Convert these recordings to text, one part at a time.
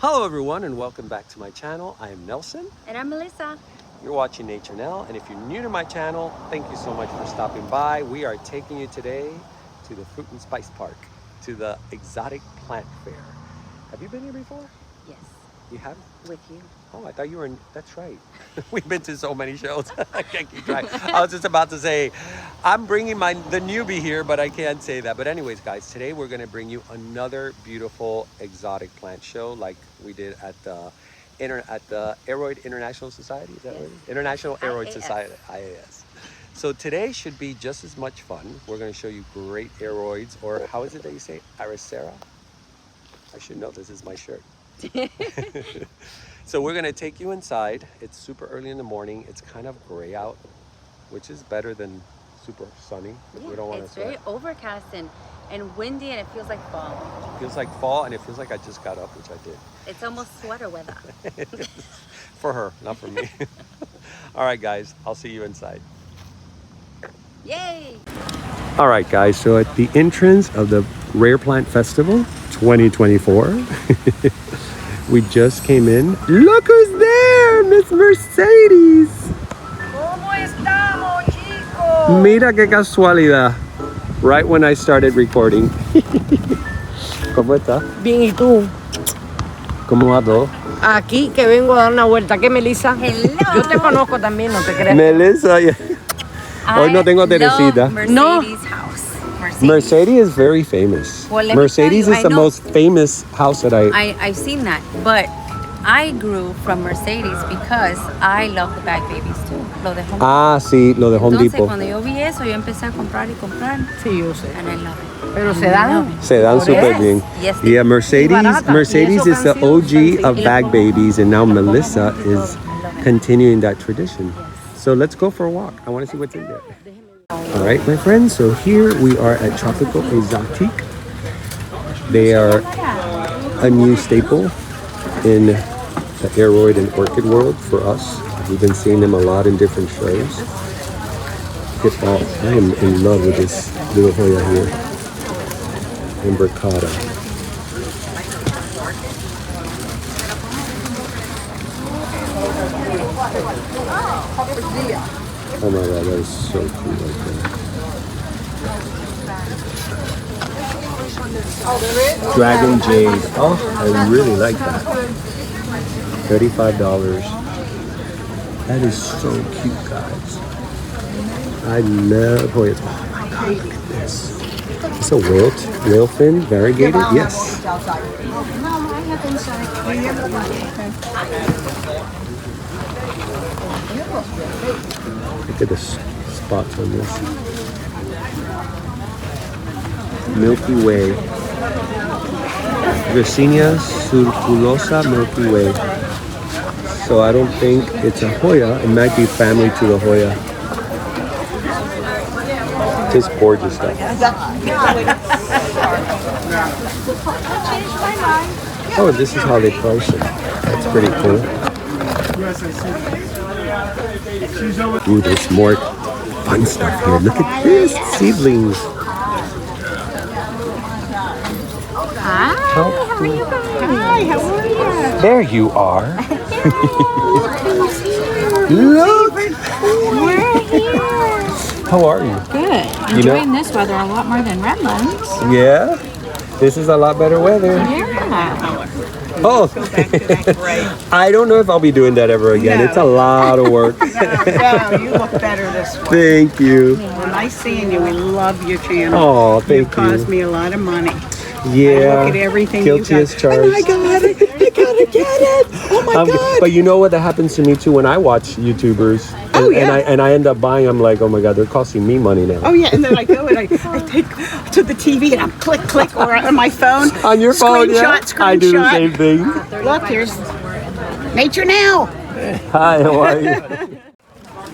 Hello everyone and welcome back to my channel. I am Nelson. And I'm Melissa. You're watching Nature Nell, and if you're new to my channel, thank you so much for stopping by. We are taking you today to the Fruit and Spice Park, to the Exotic Plant Fair. Have you been here before? Yes. You have? With you. Oh, I thought you were in, that's right. We've been to so many shows. I can't keep track. I was just about to say, I'm bringing the newbie here, but I can't say that. But anyways, guys, today we're going to bring you another beautiful exotic plant show like we did at the AROID International Society. Is that Yes. right? International AROID IAS. Society, IAS. So today should be just as much fun. We're going to show you great AROIDs, or how is it that you say? Aracera? I should know, this is my shirt. So we're gonna take you inside. It's super early in the morning. It's kind of gray out, which is better than super sunny. Yeah, We don't want to it's very overcast and windy, and it feels like fall. It feels like fall, and it feels like I just got up, which I did. It's almost sweater weather. For her, not for me. All right, guys, I'll see you inside. Yay! All right, guys, so at the entrance of the Rare Plant Festival 2024, we just came in. Look who's there, Miss Mercedes. ¿Cómo estamos, chicos? Mira qué casualidad. Right when I started recording. ¿Cómo está? Bien, ¿y tú? ¿Cómo va todo? Aquí que vengo a dar una vuelta. ¿Qué, Melissa? Hello. Yo te conozco también, no te creas. Melissa. Hoy no tengo a Teresita. Mercedes house. Mercedes is very famous. Well, let me Mercedes tell you, is the I know. most famous house that I've seen that, but I grew from Mercedes because I love the bag babies too. Lo de Home Ah, sí, lo de Home Entonces, Depot. cuando yo vi eso, yo empecé a comprar y comprar. Sí, yo sé. And I love it. Pero se dan. Se dan Por super eso. bien. Yes, they Yeah, Mercedes barata. Mercedes Y eso is the han sido OG of sencillos. bag babies, and now Melissa is continuing that tradition. So let's go for a walk. I want to see what's in there. All right, my friends, so here we are at Tropical Exotique. They are a new staple in the AROID and Orchid world for us. We've been seeing them a lot in different shows. I am in love with this little Hoya here. Imbricata. Oh my god, that is so cool right there. Dragon Jade. Oh, I really like that. $35. That is so cute, guys. I love Hoyas. Oh my god, look at this. It's a whale fin, variegated? Yes. Look at the spots on this. Milky Way. Yersinia circulosa Milky Way. So I don't think it's a Hoya. It might be family to the Hoya. Just gorgeous stuff. Oh, this is how they price it. That's pretty cool. Ooh, there's more fun stuff here. Look at this, seedlings. Hi, how are you guys? Hi, how are you? There you are. Look. We're here. How are you? Good. You know- Enjoying this weather a lot more than Redlands. Yeah. This is a lot better weather. Yeah. Oh, I don't know if I'll be doing that ever again. No. It's a lot of work. No, you look better this way. Thank you. Well, nice seeing you. We love your channel. Oh, You thank cost you. me a lot of money. Yeah. Look at everything Guilty you as got. charged. And I got it. I gotta get it. Oh my God. But you know what? That happens to me too when I watch YouTubers. Oh, And yeah. I end up buying. I'm like, oh my God, they're costing me money now. Oh yeah, and then I go and I take to the TV and I'm click or on my phone. On your phone, yeah. Screenshot. I do the same thing. Look, here's Nature Now. Hi, how are you?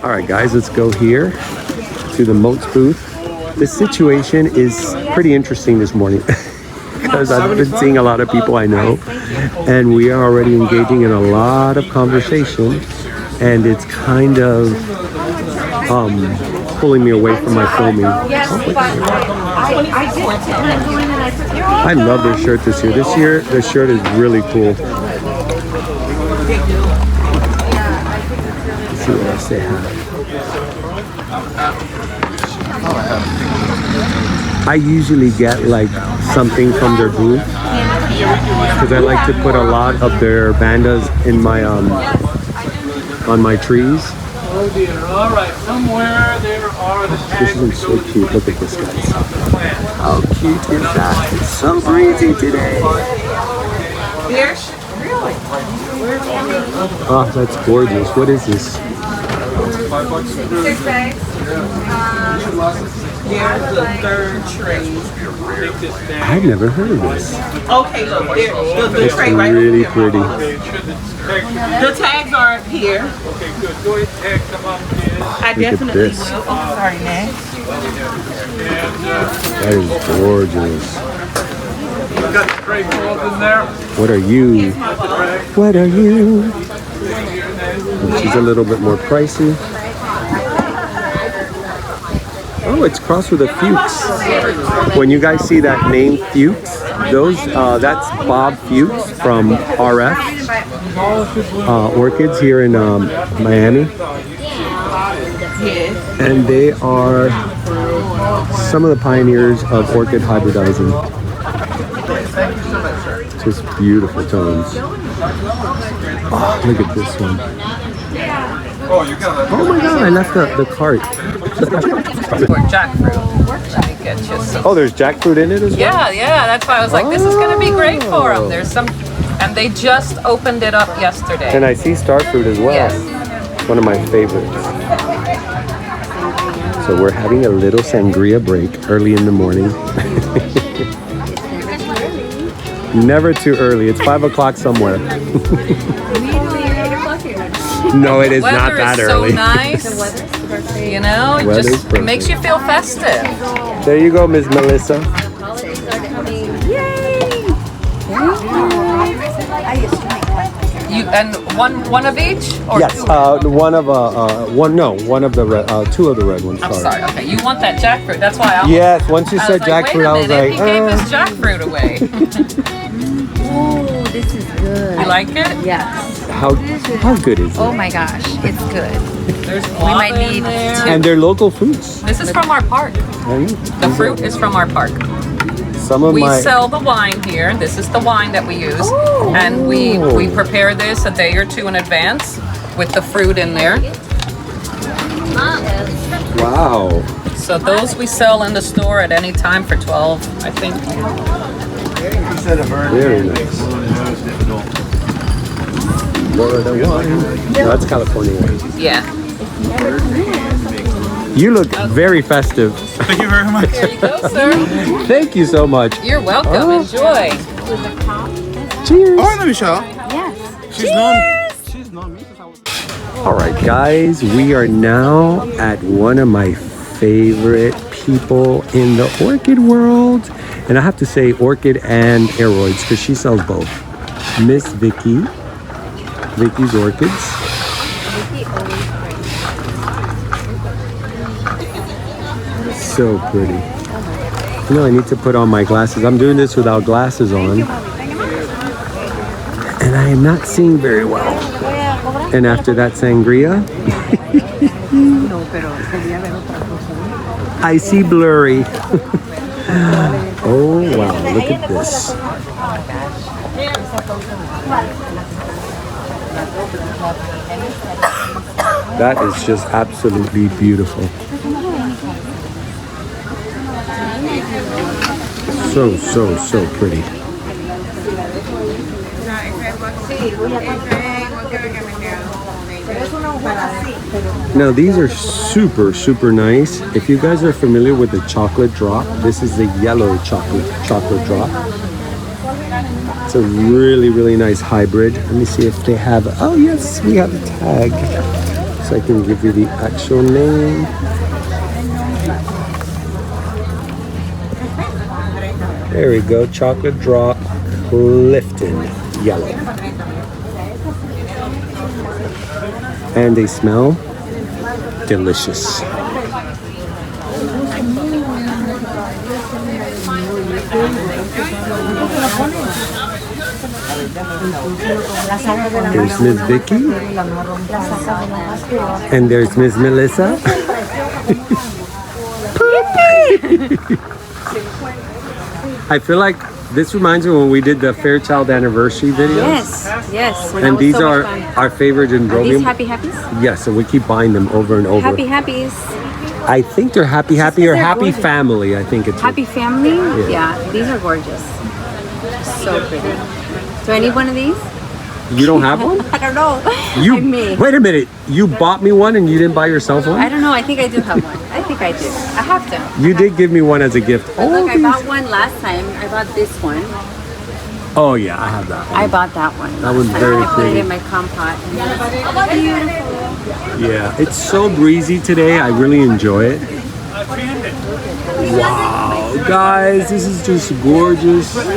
All right, guys, let's go here to the Moats booth. The situation is pretty interesting this morning because I've been seeing a lot of people I know, and we are already engaging in a lot of conversation, and it's kind of pulling me away from my filming. I love their shirt this year. This year, the shirt is really cool. see what else they have. I usually get like something from their booth because I like to put a lot of their Vandas in my on my trees. Oh dear, all right, somewhere there are the This is so cute. Look at this, guys. How cute is that? It's so breezy today. Oh, that's gorgeous. What is this? Here's the third tray. I've never heard of this. Okay, look, the It's tray right really here. pretty. The tags are up here. Okay, good. Go ahead and tag them up, kids. I Look at definitely this. will. Oh, sorry, Nat. That is gorgeous. We've got the tray balls in there. What are you? What are you? She's a little bit more pricey. Oh, it's crossed with a Fuchs. When you guys see that name Fuchs, that's Bob Fuchs from RF Orchids here in Miami. And they are some of the pioneers of orchid hybridizing. Just beautiful tones. Oh, look at this one. Oh my god, I left the cart. Jackfruit. Let me get you some. Oh, there's jackfruit in it as well? Yeah, that's why I was like, this is going to be great for them. There's some, and they just opened it up yesterday. And I see starfruit as well. Yes. One of my favorites. So we're having a little sangria break early in the morning. Never too early. It's 5 o'clock somewhere. No, it is not that early. Weather is so nice. You know, it Weather's just perfect. makes you feel festive. There you go, Miss Melissa. You and one of each, or Yes, two? one of the red, two of the red ones. I'm sorry. Okay, you want that jackfruit? That's why I. Yes, once you I said was like, jackfruit, I was wait a minute, like, he gave his jackfruit away. Oh, this is good. You like it? Yes. how good is Oh it? my gosh, it's good. There's We might guava in need there. And they're local fruits. This is from our park. The fruit is from our park. Some of We my sell the wine here. This is the wine that we use. And we prepare this a day or two in advance with the fruit in there. wow. So those we sell in the store at any time for 12, I think. Very nice. Florida wine. No, that's California wine. Yeah. You look very festive. Thank you very much. There you go, sir. Thank you so much. You're welcome. Enjoy. Cheers. Oh, I know Michelle. Yes. She's known me since I was. All right, guys, we are now at one of my favorite people in the orchid world. And I have to say orchid and AROIDs because she sells both. Miss Vickis Orchids. So pretty. You know, I need to put on my glasses. I'm doing this without glasses on. And I am not seeing very well. And after that sangria, I see blurry. Oh wow, look at this. That is just absolutely beautiful. So pretty. Now these are super nice. If you guys are familiar with the chocolate drop, this is the yellow chocolate drop. It's a really nice hybrid. Let me see if they have, oh yes, we have a tag. So I can give you the actual name. There we go, chocolate drop, Clifton, yellow. And they smell delicious. There's Miss Vicky. And there's Miss Melissa. I feel like this reminds me when we did the Fairchild anniversary videos. Yes, yes. And these are our favorite in Are these Bromium. Happy Happies? Yes, so we keep buying them over and over. Happy Happies. I think they're Happy Happy or they're Happy gorgeous. Family. I think it's Happy Family? Yeah, these are gorgeous. So pretty. Do I need one of these? You don't have one? I don't know. You I may. wait a minute. You bought me one and you didn't buy yourself one? I don't know. I think I do have one. I think I do. I have to. You did give me one as a gift. But look, I these- bought one last time. I bought this one. Oh yeah, I have that one. I bought that one. That one's last time. very I put it pretty. in my compost. Beautiful. Yeah, it's so breezy today. I really enjoy it. Wow, guys, this is just gorgeous. Well,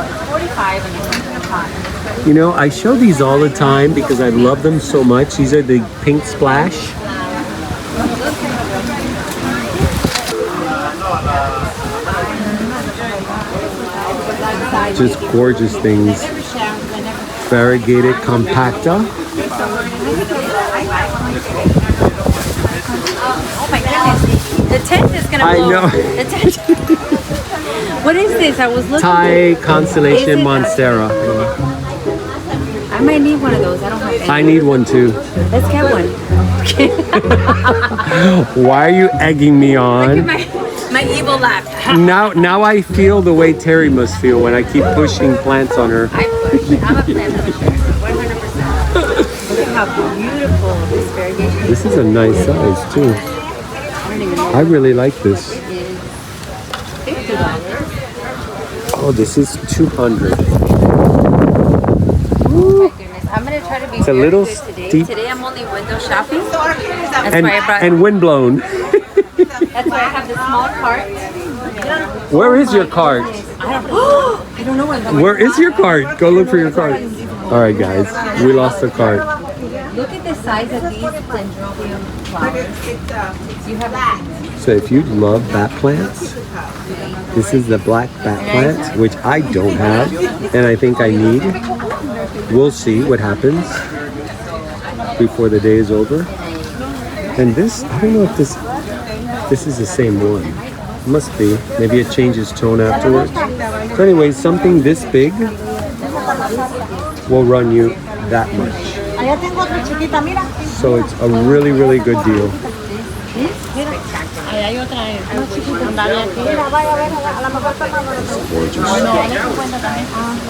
it's 45 and it's hot. You know, I show these all the time because I love them so much. These are the Pink Splash. Just gorgeous things. Variegated Compacta. Oh my goodness. The tent is going to I blow. know. The tent. What is this? I was looking. Thai Constellation Is it- Monstera. I might need one of those. I don't have any. I need one too. Let's get one. Why are you egging me on? My evil laugh. Now I feel the way Terry must feel when I keep pushing plants on her. I push. I'm a plant pusher. 100%. Look at how beautiful this variegation is. This is a nice size too. I don't even know. I really like this. It is $50. Oh, this is 200. Oh my goodness. I'm going to try to be It's a very little good today. steep. Today I'm only window shopping. That's And why I brought. and windblown. That's why I have the small cart. Where is your cart? I don't know where. Where is your cart? Go look for your cart. All right, guys, we lost the cart. Look at the size of these dendrobium flowers. You have So if you love bat plants, this is the black bat plant, which I don't have, and I think I need. We'll see what happens before the day is over. And this, I don't know if this is the same one. It must be. Maybe it changes tone afterwards. So anyway, something this big will run you that much. So it's a really, really good deal.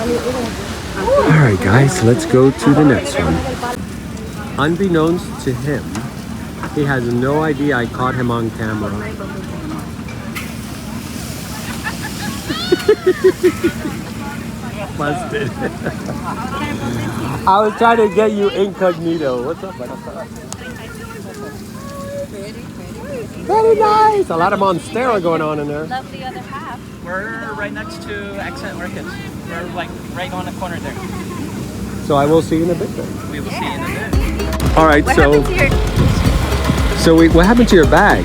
All right, guys, let's go to the next one. Unbeknownst to him, he has no idea I caught him on camera. Busted. I was trying to get you incognito. What's up, buddy? Very nice. A lot of Monstera going on in there. love the other half. We're right next to Accent Orchids. We're like right on the corner there. So I will see you in a bit then. We will see you in a bit. All right, What so happened to your? what happened to your bag?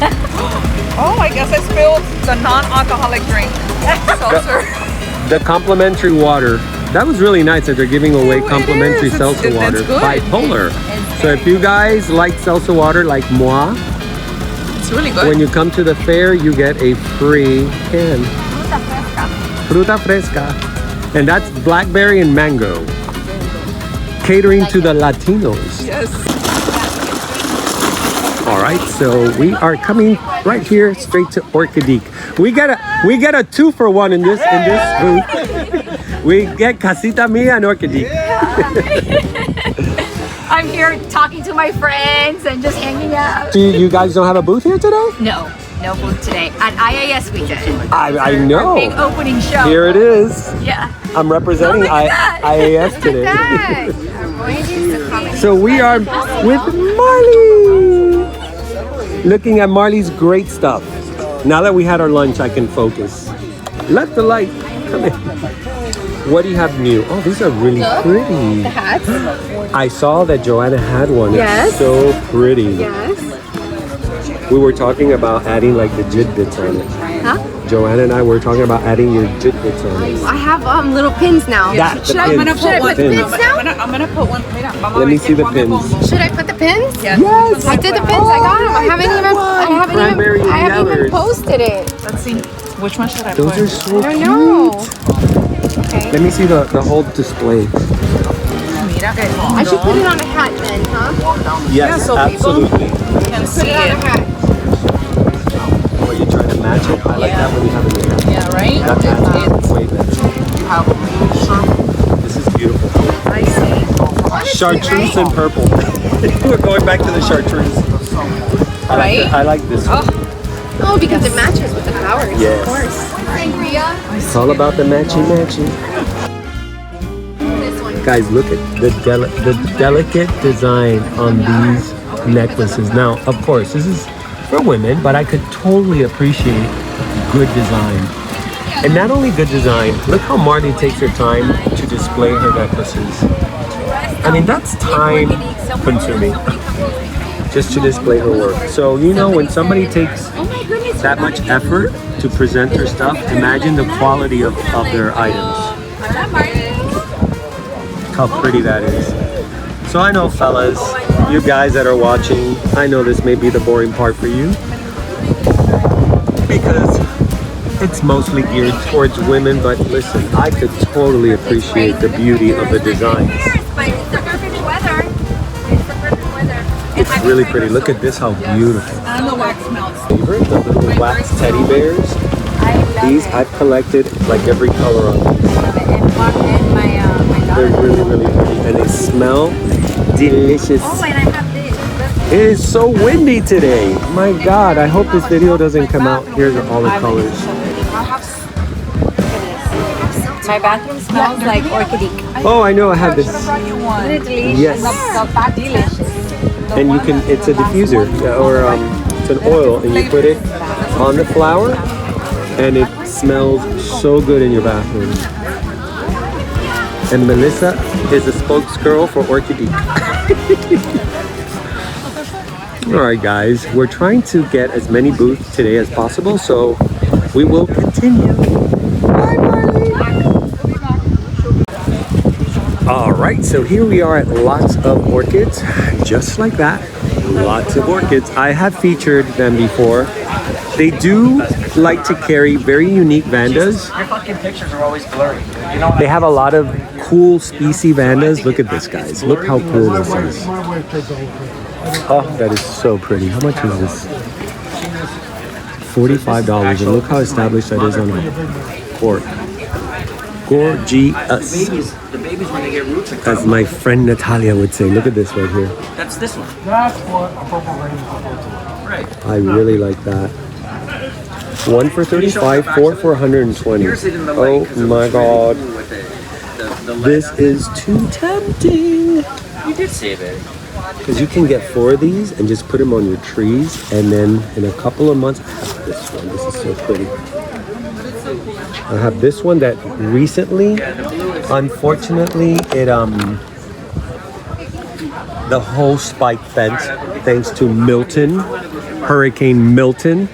Oh, I guess I spilled the non-alcoholic drink. Seltzer. The complimentary water. That was really nice that they're giving away complimentary is. seltzer It's water. good. Bipolar. So if you guys like seltzer water like moi, It's really good. when you come to the fair, you get a free can. Fruta fresca. And that's blackberry and mango. Catering to the Latinos. Yes. All right, so we are coming right here straight to Orchidique. We get a 2-for-1 in this booth. We get Casita Mia and Orchidique. I'm here talking to my friends and just hanging out. Do you guys don't have a booth here today? No booth today. At IAS we did. I Our big know. opening show. Here it is. Yeah. I'm representing Look at that. IAS Look today. at that. So we are with Marley. Looking at Marley's great stuff. Now that we had our lunch, I can focus. Let the light come in. What do you have new? Oh, these are really pretty. The hats. I saw that Joanna had one. Yes. It's so pretty. Yes. We were talking about adding like the jid bits on it. Huh? Joanna and I were talking about adding your Jitbits on it. I have little pins now. That, Should the I, I'm gonna pins. put one. pins now? I'm gonna put one. Mira, vamos Let a me ver see quién the pone pins. pomos. Should I put the pins? Yes. Yes! I did the pins. I got them. I haven't Cranberry even. I haven't even yellers. posted it. Let's see. Which one should I Those put? are so I cute. know. Let me see the whole display. I should put it on a hat then, huh? Yes, so people absolutely. Can see Put it on a it. hat. Or you try to match it. I like that when you have it in your hand. Yeah, right? That matches way better. This is beautiful. I see. Chartreuse and purple. We're going back to the chartreuse. Right? I like this one. Oh, because it matches with the flowers. Yes. Of course. It's all about the matchy. Guys, look at the delicate design on these necklaces. Now, of course, this is for women, but I could totally appreciate good design. And not only good design, look how Marty takes her time to display her necklaces. I mean, that's time consuming just to display her work. So, you know, when somebody takes that much effort to present their stuff, imagine the quality of their items. How pretty that is. So I know, fellas, you guys that are watching, I know this may be the boring part for you because it's mostly geared towards women, but listen, I could totally appreciate the beauty of the designs. It's really pretty. Look at this, how beautiful. And the wax melts. Favorite, the little wax teddy bears. These I've collected like every color on them. They're really, really pretty, and they smell delicious. It is so windy today. My God, I hope this video doesn't come out. Here's all the colors. My bathroom smells like orchid. Oh, I know, I have this. Yes. Delicious. And you can, it's a diffuser, or it's an oil, and you put it on the flower, and it smells so good in your bathroom. And Melissa is a spokesgirl for Orchid. Alright guys, we're trying to get as many booths today as possible, so we will continue. Bye, Marley! Alright, so here we are at Lots of Orchids, just like that. Lots of Orchids. I have featured them before. They do like to carry very unique Vandas. Your fucking pictures are always blurry. You know, They have a lot of cool species Vandas. Look at this, guys. Look how cool this is. Oh, that is so pretty. How much is this? $45. And look how established that is on a cork. Gorgeous. the babies when they get roots are As my friend Natalia would say. Look at this right here. That's this one. That's what a purple rain is. Right. I really like that. One for 35, four for 120. Oh my God. This is too tempting. You did save it. Because you can get 4 of these and just put them on your trees, and then in a couple of months, I have this one. This is so pretty. I have this one that recently, unfortunately, it the whole spike bent thanks to Milton, Hurricane Milton.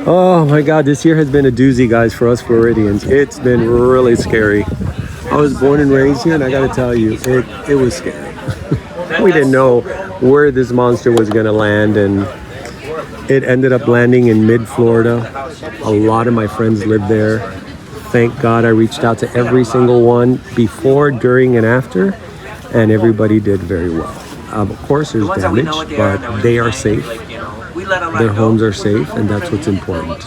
Oh my God, this year has been a doozy, guys, for us Floridians. It's been really scary. I was born and raised here, and I gotta tell you, it was scary. We didn't know where this monster was gonna land, and it ended up landing in mid-Florida. A lot of my friends lived there. Thank God I reached out to every single one before, during, and after, and everybody did very well. Of course, there's damage, but they are safe. Their homes are safe, and that's what's important.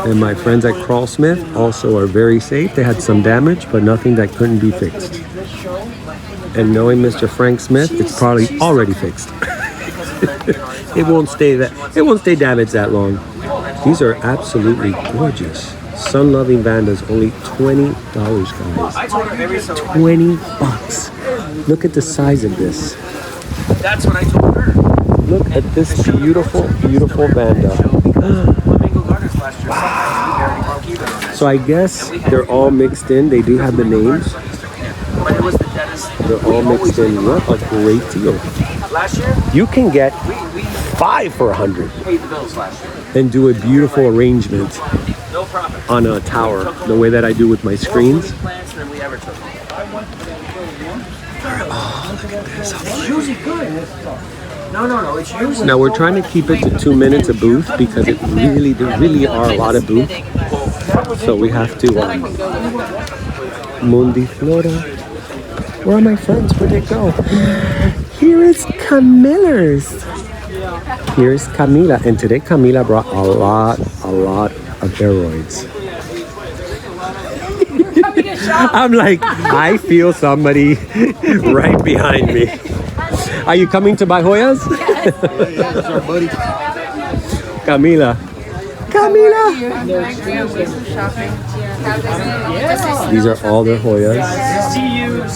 And my friends at Crawlsmith also are very safe. They had some damage, but nothing that couldn't be fixed. And knowing Mr. Frank Smith, it's probably already fixed. It won't stay damaged that long. These are absolutely gorgeous. Sun-loving Vandas, only $20, guys. 20 bucks. Look at the size of this. That's what I told her. Look at this beautiful, beautiful Vanda. So I guess they're all mixed in. They do have the names. They're all mixed in. What a great deal. Last year, You can get 5 for $100. we paid the bills last year. and do a beautiful arrangement on a tower, the way that I do with my screens. Plants than we ever took. Oh, look at this. It's usually good. No, it's usually. Now we're trying to keep it to 2 minutes a booth because there really are a lot of booths. So we have to Mundi Flora. Where are my friends? Where'd they go? Here is Camilla's. Here's Camila, and today Camila brought a lot of AROIDs. I'm like, I feel somebody right behind me. Are you coming to buy Hoyas? Camila. These are all their Hoyas.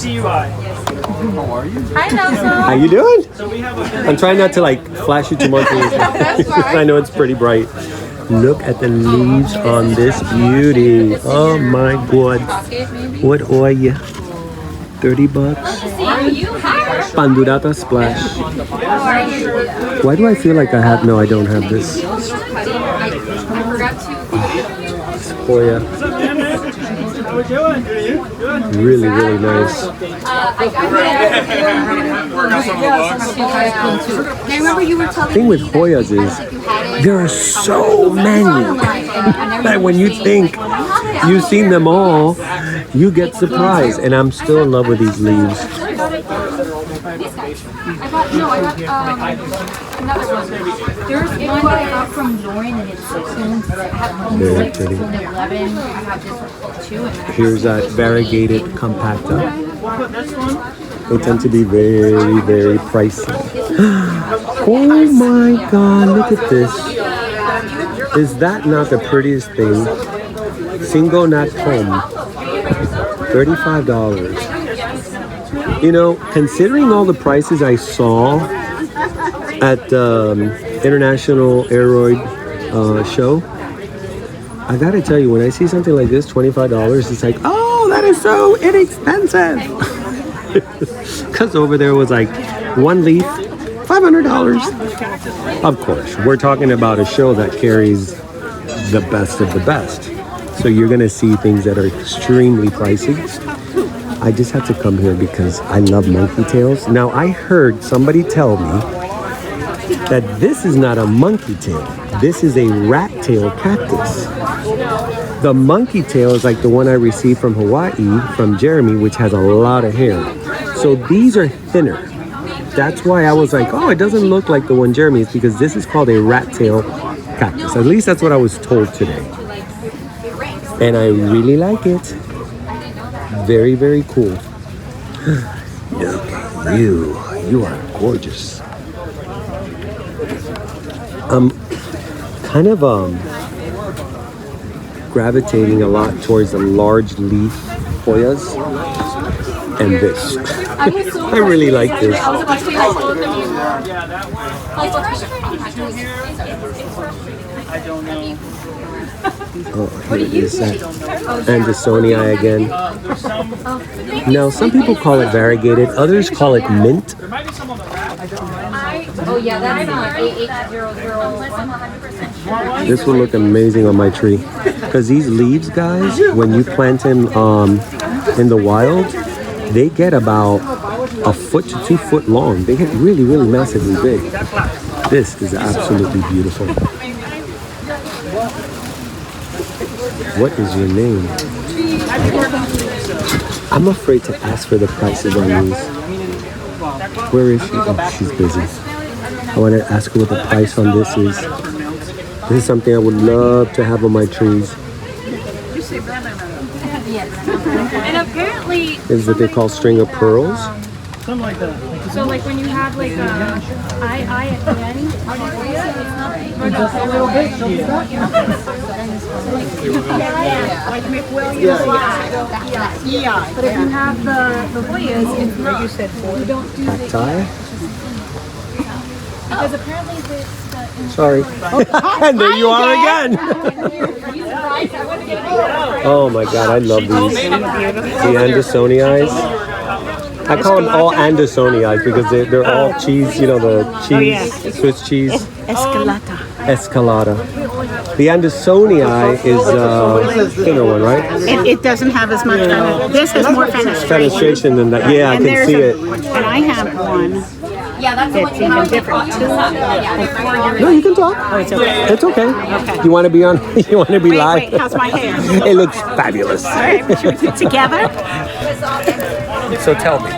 CUI. Hi, Nelson. How you doing? I'm trying not to like flash you too much. I know it's pretty bright. Look at the leaves on this beauty. Oh my god. What are you? 30 bucks. Pandurata splash. Why do I feel like I have? No, I don't have this. Sequoia. Really nice. The thing with Hoyas is there are so many that when you think you've seen them all, you get surprised. And I'm still in love with these leaves. Another one. There's one that I got from Lauren and it's Very pretty. 11. I have this too. Here's that variegated compacta. They tend to be very pricey. Oh my god, look at this. Is that not the prettiest thing? Single nut home. $35. You know, considering all the prices I saw at the International AROID show, I gotta tell you, when I see something like this, $25, it's like, oh, that is so inexpensive. Because over there was like one leaf, $500. Of course, we're talking about a show that carries the best of the best. So you're gonna see things that are extremely pricey. I just had to come here because I love monkey tails. Now I heard somebody tell me that this is not a monkey tail. This is a rat tail cactus. The monkey tail is like the one I received from Hawaii, from Jeremy, which has a lot of hair. So these are thinner. That's why I was like, oh, it doesn't look like the one Jeremy is, because this is called a rat tail cactus. At least that's what I was told today. And I really like it. Very cool. Look at you. You are gorgeous. I'm kind of gravitating a lot towards the large leaf Hoyas and this. I really like this. I don't know. Oh, here it is. Andersonii again. Now, some people call it variegated. Others call it mint. Oh, yeah, that's A80001. This will look amazing on my tree. Because these leaves, guys, when you plant them in the wild, they get about a foot to 2 foot long. They get really massively big. This is absolutely beautiful. What is your name? I'm afraid to ask for the prices on these. Where is she? Oh, she's busy. I want to ask her what the price on this is. This is something I would love to have on my trees. And apparently, This is what they call string of pearls. Something like that. so like when you have like a I at the end, it's not a little bit. Like McWilliams. Yeah. But if you have the Hoyas, it's not. You don't do the Cacti. because apparently the Sorry. And there you are again. Oh my god, I love these. The Andersonii. I call them all Andersonii because they're all cheese, you know, the cheese, Swiss cheese. Escalata. Escalada. The Andersonii is thinner one, right? It doesn't have as much this has more fenestration. Fenestration than that. Yeah, I And can there's see it. And I have one that's even different. No, you can talk. Oh, it's okay. It's okay. You want to be on? You want to be live? Wait, how's my hair? It looks fabulous. All right, should we put together? So tell me.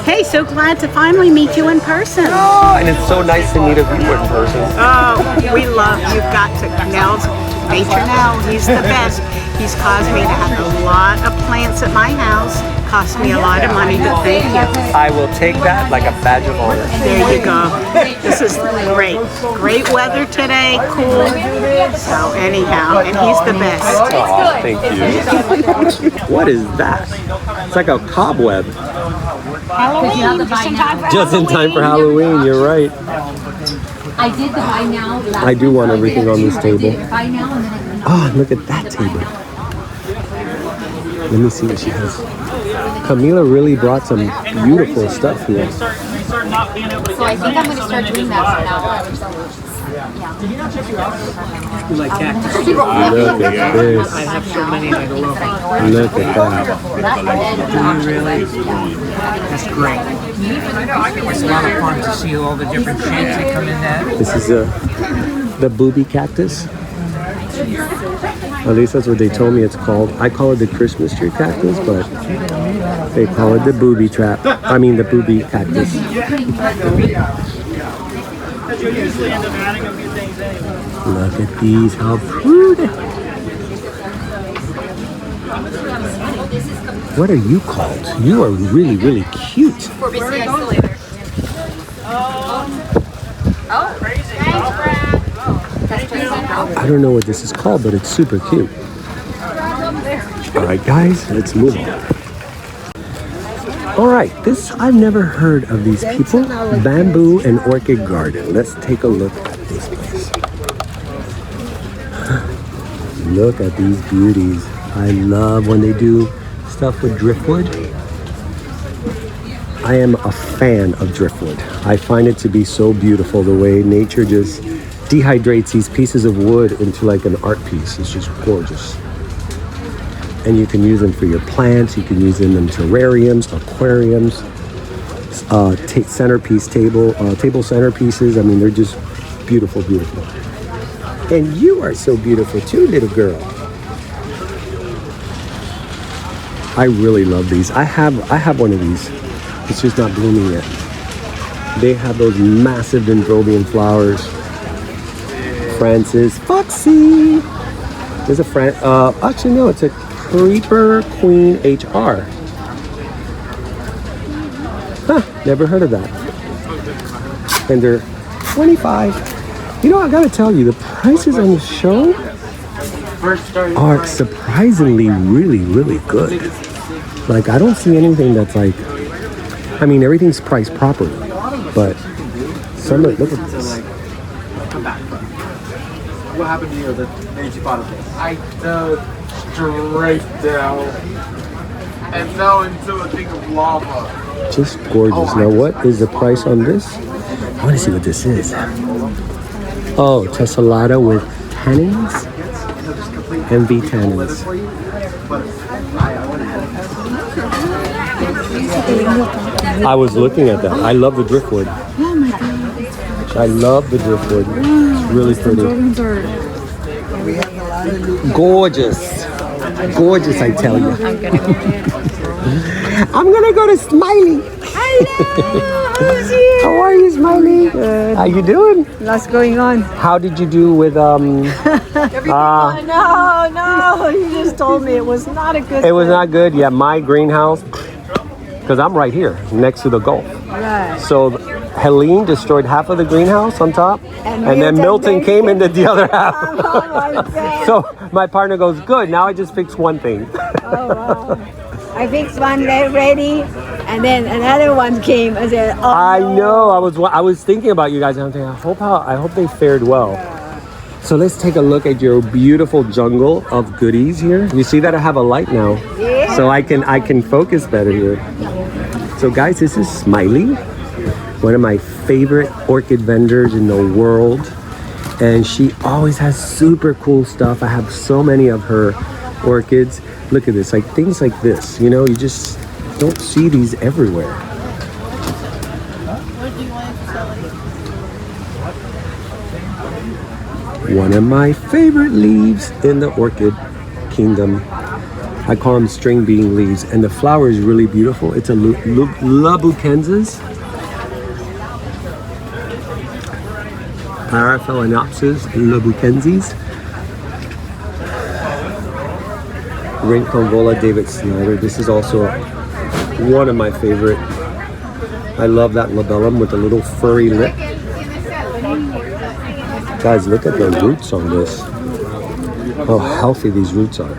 Hey, so glad to finally meet you in person. Oh, and it's so nice to meet a viewer in person. Oh, we love you've got to Nell's nature Nell. He's the best. He's caused me to have a lot of plants at my house. Cost me a lot of money, but thank you. I will take that like a badge of honor. There you go. This is great. Great weather today, cool. So anyhow, and he's the best. Oh, thank you. What is that? It's like a cobweb. Halloween, Just in time for Halloween, you're right. I did the buy now. I do want everything on this table. Buy now and then I Oh, look at that table. Let me see what she has. Camila really brought some beautiful stuff here. So I think I'm going to start doing that from now on. You like cactus? Look at this. I have so many and I don't know. Look at that. Do you really? That's great. It's a lot of fun to see all the different shapes that come in that. This is the booby cactus. At least that's what they told me it's called. I call it the Christmas tree cactus, but they call it the booby trap. I mean the booby cactus. Look at these, how pretty. What are you called? You are really, really cute. I don't know what this is called, but it's super cute. All right, guys, let's move on. All right, I've never heard of these people. Bamboo and Orchid Garden. Let's take a look at this place. Look at these beauties. I love when they do stuff with driftwood. I am a fan of driftwood. I find it to be so beautiful the way nature just dehydrates these pieces of wood into like an art piece. It's just gorgeous. And you can use them for your plants. You can use them in terrariums, aquariums, table centerpieces. I mean, they're just beautiful, beautiful. And you are so beautiful too, little girl. I really love these. I have one of these. It's just not blooming yet. They have those massive dendrobium flowers. Francis Foxy. There's a actually no, it's a Creeper Queen HR. Huh, never heard of that. And they're 25. You know, I gotta tell you, the prices on the show are surprisingly really, really good. Like, I don't see anything that's like, I mean, everything's priced properly, but some of it, look at this. Come back. What happened to you that made you bought this? I fell straight down and fell into a thing of lava. Just gorgeous. Now, what is the price on this? I want to see what this is. Oh, tessellata with tannins. MV tannins. I was looking at that. I love the driftwood. Oh my god. I love the driftwood. It's really pretty. Gorgeous. Gorgeous, I tell you. I'm gonna go to Smiley. How are you, Smiley? Good. How you doing? What's going on? How did you do with No, you just told me it was not a good It was not good. Yeah, my greenhouse, because I'm right here next to the Gulf. Right. So Helene destroyed half of the greenhouse on top, and then Milton came and did the other half. Oh my God. So my partner goes, good, now I just fixed one thing. Oh wow. I fixed one day ready, and then another one came. I said, oh, I know. I was thinking about you guys. And I'm thinking, I hope they fared well. So let's take a look at your beautiful jungle of goodies here. You see that I have a light now, so I can focus better here. So guys, this is Smiley, one of my favorite orchid vendors in the world. And she always has super cool stuff. I have so many of her orchids. Look at this, like things like this, you know, you just don't see these everywhere. One of my favorite leaves in the orchid kingdom. I call them string bean leaves, and the flower is really beautiful. It's a Labukensis, Paraphalaenopsis labukensis. Rincon David Snyder. This is also one of my favorite. I love that labellum with the little furry lip. Guys, look at the roots on this. How healthy these roots are.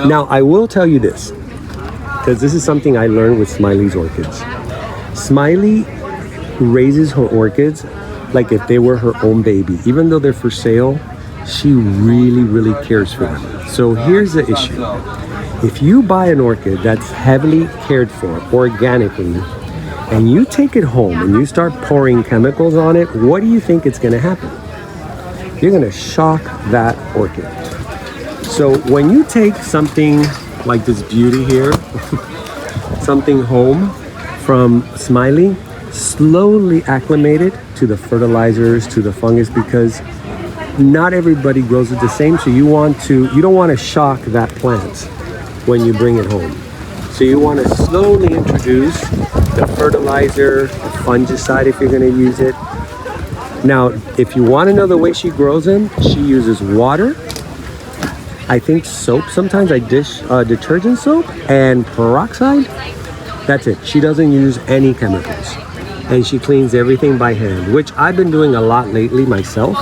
Now, I will tell you this, because this is something I learned with Smiley's orchids. Smiley raises her orchids like if they were her own baby. Even though they're for sale, she really, really cares for them. So here's the issue. If you buy an orchid that's heavily cared for organically, and you take it home and you start pouring chemicals on it, what do you think is going to happen? You're going to shock that orchid. So when you take something like this beauty here, something home from Smiley, slowly acclimate it to the fertilizers, to the fungus, because not everybody grows it the same. So you don't want to shock that plant when you bring it home. So you want to slowly introduce the fertilizer, the fungicide if you're going to use it. Now, if you want to know the way she grows them, she uses water, I think soap sometimes, I dish detergent soap and peroxide. That's it. She doesn't use any chemicals. And she cleans everything by hand, which I've been doing a lot lately myself.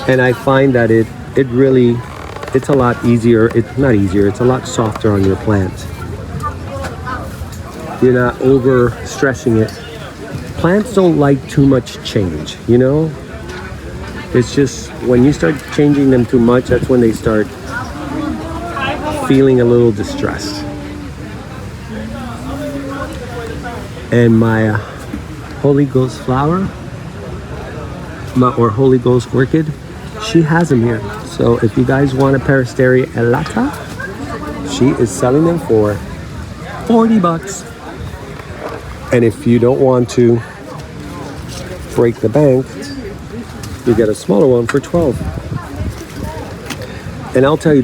And I find that it's a lot easier. It's not easier, it's a lot softer on your plants. You're not over stressing it. Plants don't like too much change, you know? It's just when you start changing them too much, that's when they start feeling a little distressed. And my Holy Ghost flower, or Holy Ghost orchid, she has them here. So if you guys want a Peristeri elata, she is selling them for 40 bucks. And if you don't want to break the bank, you get a smaller one for 12. And I'll tell you,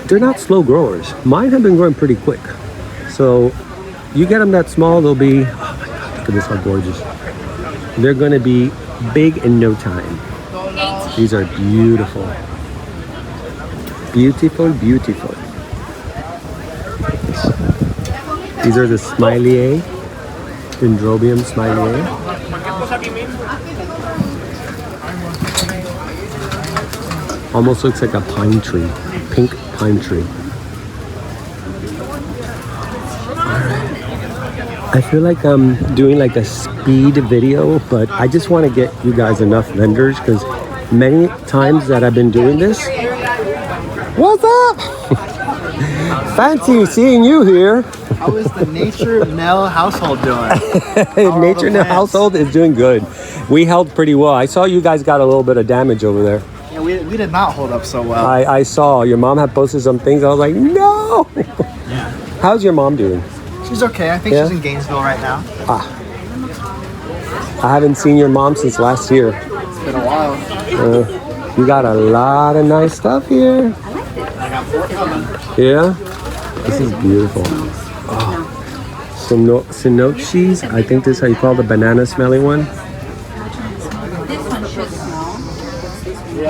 they're not slow growers. Mine have been growing pretty quick. So you get them that small, they'll be, oh my God, look at this, how gorgeous. They're gonna be big in no time. These are beautiful. Beautiful, beautiful. These are the Smiley Dendrobium Smiley. Almost looks like a pine tree, pink pine tree. I feel like I'm doing like a speed video, but I just want to get you guys enough vendors, because many times that I've been doing this. What's up? Fancy seeing you here. How is the Nature Nell household doing? Nature Nell household is doing good. We held pretty well. I saw you guys got a little bit of damage over there. Yeah, we did not hold up so well. I saw your mom had posted some things. I was like, no. Yeah. How's your mom doing? She's okay. I think she's in Gainesville right now. I haven't seen your mom since last year. It's been a while. You got a lot of nice stuff here. I got 4 coming. Yeah? This is beautiful. Oh. Sinochis, I think this is how you call the banana smelling one.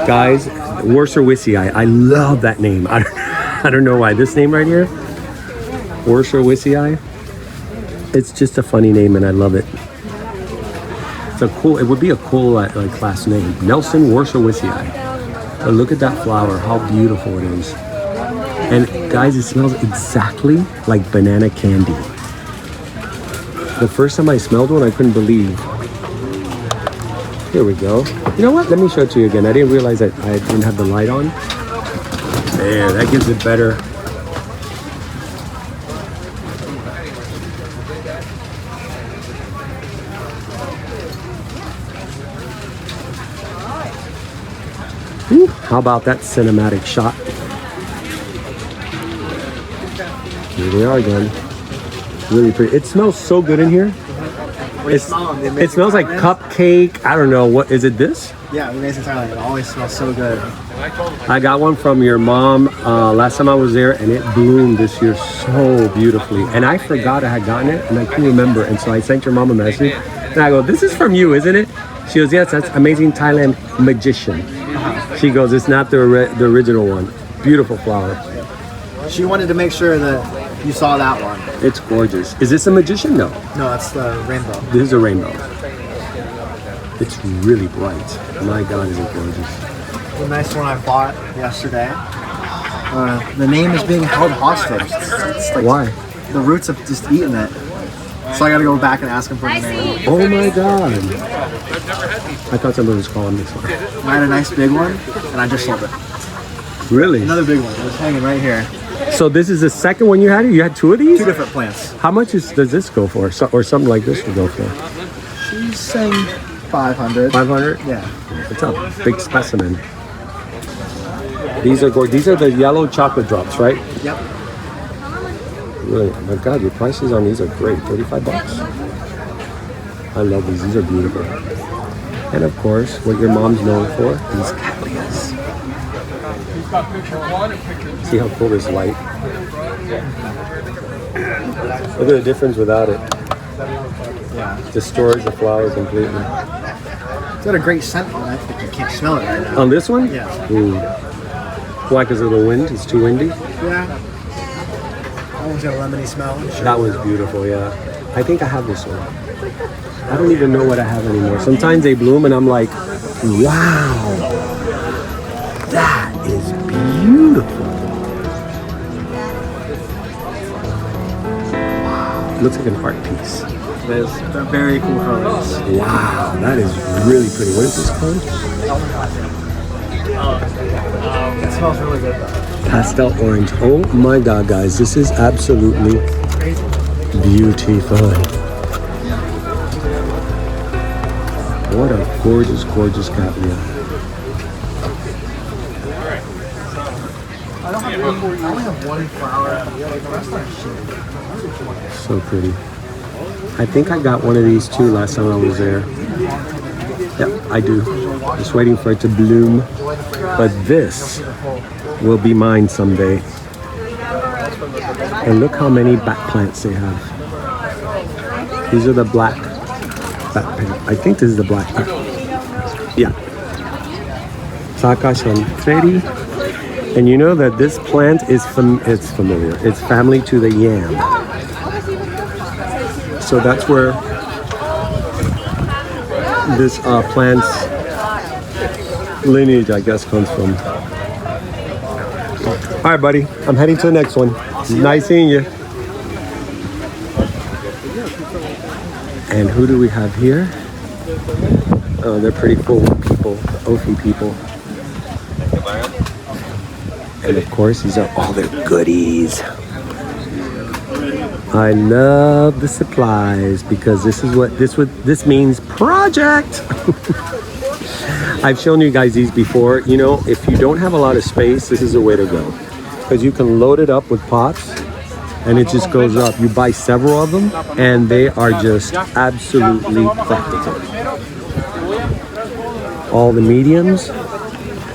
Guys, Worcestershire. I love that name. I don't know why. This name right here, Worcestershire. It's just a funny name, and I love it. It would be a cool class name, Nelson Worcestershire. But look at that flower, how beautiful it is. And guys, it smells exactly like banana candy. The first time I smelled one, I couldn't believe. Here we go. You know what? Let me show it to you again. I didn't realize that I didn't have the light on. There, that gives it better. How about that cinematic shot? Here they are again. Really pretty. It smells so good in here. It smells like cupcake. I don't know. What is it? This? Yeah, amazing Thailand. It always smells so good. I got one from your mom last time I was there, and it bloomed this year so beautifully. And I forgot I had gotten it, and I couldn't remember. And so I sent your mom a message, and I go, "This is from you, isn't it?" She goes, "Yes, that's Amazing Thailand Magician." She goes, "It's not the original one." Beautiful flower. She wanted to make sure that you saw that one. It's gorgeous. Is this a Magician? No. No, that's the rainbow. This is a rainbow. It's really bright. My God, is it gorgeous. The nice one I bought yesterday. The name is being held hostage. It's like Why? the roots have just eaten it. So I gotta go back and ask him for the name. Oh my God. I thought somebody was calling this one. I had a nice big one, and I just sold it. Really? Another big one. It was hanging right here. So this is the second one you had? You had two of these? Two different plants. How much does this go for? Or something like this would go for? She's saying 500. 500? Yeah. It's a big specimen. These are gorgeous. These are the yellow chocolate drops, right? Yep. Really? My God, your prices on these are great. 35 bucks. I love these. These are beautiful. And of course, what your mom's known for, these camellias. See how cool this light? Look at the difference without it. Yeah. Destroys the flowers completely. It's got a great scent on it, but you can't smell it right now. On this one? Yeah. Ooh. Why? Because of the wind? It's too windy? Yeah. That one's got a lemony smell. That one's beautiful, yeah. I think I have this one. I don't even know what I have anymore. Sometimes they bloom and I'm like, wow, that is beautiful. Wow. Looks like an art piece. They're very cool colors. Wow, that is really pretty. What is this called? It smells really good though. Pastel orange. Oh my God, guys, this is absolutely beautiful. What a gorgeous, gorgeous camellia. I only have one flower. The rest are shit. So pretty. I think I got one of these too last time I was there. Yep, I do. Just waiting for it to bloom. But this will be mine someday. And look how many back plants they have. These are the black back plants. I think this is the black back. Yeah. Sakashantreri. And you know that this plant is it's familiar. It's family to the yam. So that's where this plant's lineage, I guess, comes from. All right, buddy. I'm heading to the next one. Nice seeing you. And who do we have here? Oh, they're pretty cool people, the Opie people. And of course, these are all their goodies. I love the supplies because this is what this means project. I've shown you guys these before. You know, if you don't have a lot of space, this is the way to go. Because you can load it up with pots and it just goes up. You buy several of them and they are just absolutely practical. All the mediums.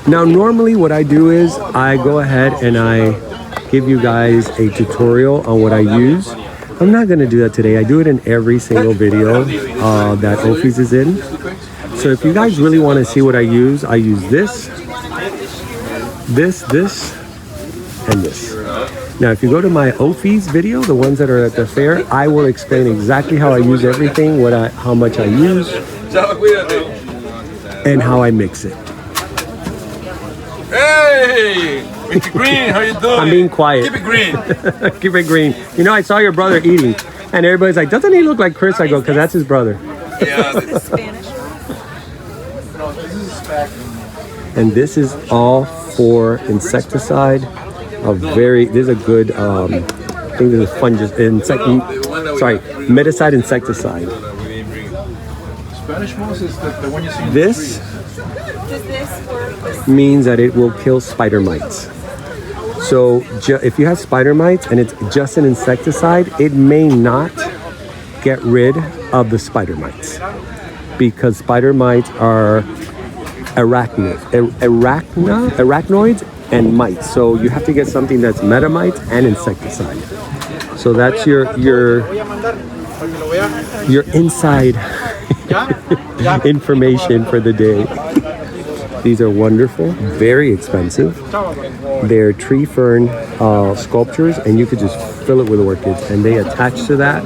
Now, normally what I do is I go ahead and I give you guys a tutorial on what I use. I'm not going to do that today. I do it in every single video that Opie's is in. So if you guys really want to see what I use this, and this. Now, if you go to my Opie's video, the ones that are at the fair, I will explain exactly how I use everything, how much I use, and how I mix it. Hey, Mr. Green, how you doing? I'm being quiet. Keep it green. Keep it green. You know, I saw your brother eating, and everybody's like, doesn't he look like Chris? I go, because that's his brother. Yeah. And this is all for insecticide. This is a good, I think this is meticide insecticide. Spanish moss is the one you see. This? Does this work the means that it will kill spider mites. So if you have spider mites and it's just an insecticide, it may not get rid of the spider mites, because spider mites are arachnoids and mites. So you have to get something that's metamites and insecticide. So that's your inside information for the day. These are wonderful, very expensive. They're tree fern sculptures, and you could just fill it with orchids, and they attach to that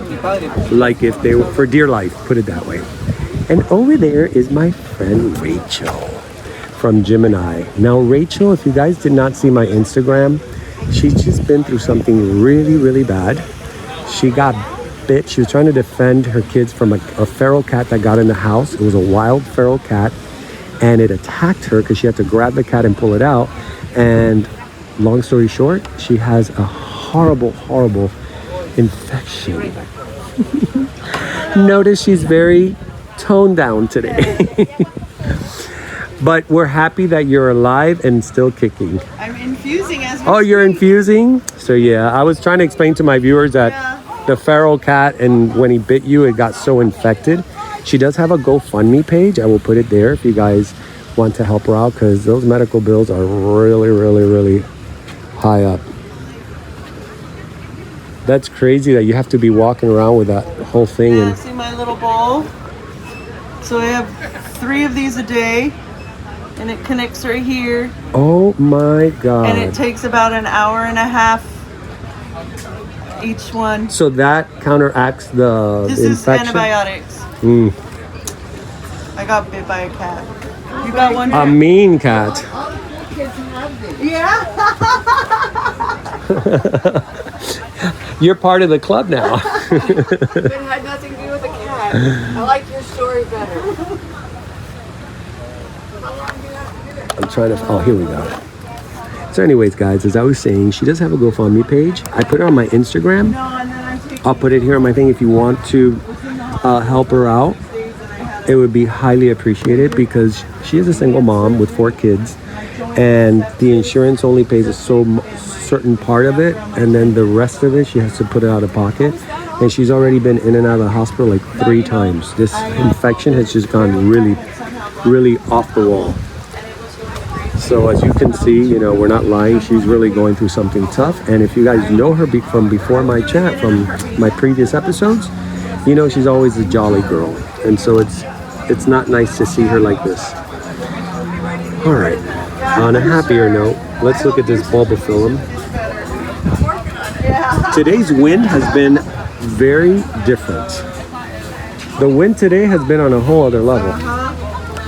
like if they were for dear life, put it that way. And over there is my friend Rachel from Gemini. Now Rachel, if you guys did not see my Instagram, she's just been through something really, really bad. She got bit. She was trying to defend her kids from a feral cat that got in the house. It was a wild feral cat, and it attacked her because she had to grab the cat and pull it out. And long story short, she has a horrible, horrible infection. Notice she's very toned down today. But we're happy that you're alive and still kicking. I'm infusing as we Oh, you're speak. infusing? So yeah, I was trying to explain to my viewers that the feral cat, and when he bit you, it got so infected. She does have a GoFundMe page. I will put it there if you guys want to help her out, because those medical bills are really, really, really high up. That's crazy that you have to be walking around with that whole thing. Yeah, And see my little bowl? So I have 3 of these a day, and it connects right here. oh my God. And it takes about an hour and a half each one. So that counteracts the This infection? is antibiotics. I got bit by a cat. You got one? A mean cat. Yeah. You're part of the club now. It had nothing to do with the cat. I like your story better. I'm trying to, oh, here we go. So anyways, guys, as I was saying, she does have a GoFundMe page. I put it on my Instagram. I'll put it here on my thing if you want to help her out. It would be highly appreciated, because she is a single mom with 4 kids, and the insurance only pays a certain part of it, and then the rest of it she has to put it out of pocket. And she's already been in and out of the hospital like 3 times. This infection has just gone really, really off the wall. So as you can see, you know, we're not lying. She's really going through something tough. And if you guys know her from before my chat, from my previous episodes, you know she's always a jolly girl. And so it's not nice to see her like this. All right, on a happier note, let's look at this bulbophyllum. Today's wind has been very different. The wind today has been on a whole other level.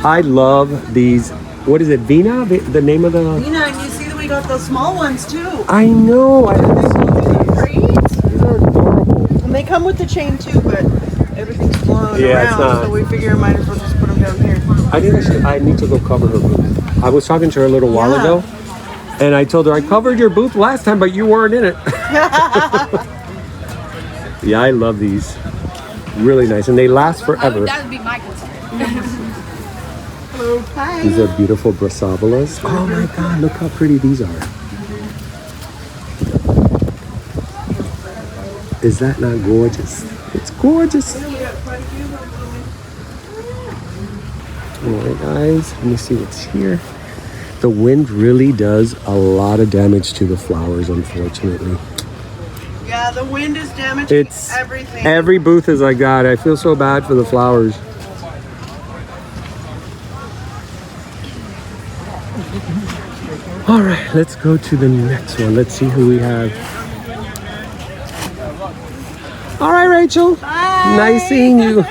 I love these. What is it, Vina? The name of the... Nina, and you see that we got those small ones too. I know. I have These are adorable. And they come with the chain too, but everything's blown around, so we figure I might as well just put them down here. I need to go cover her booth. I was talking to her a little while ago, and I told her I covered your booth last time, but you weren't in it. Yeah, I love these. Really nice, and they last forever. That would be my concern. Hi. These are beautiful brassavolas. Oh my God, look how pretty these are. Is that not gorgeous? It's gorgeous. Alright guys, let me see what's here. The wind really does a lot of damage to the flowers, unfortunately. Yeah, the wind is damaging It's everything. every booth is like that. I feel so bad for the flowers. All right, let's go to the next one. Let's see who we have. All right, Rachel. Bye. Nice seeing you.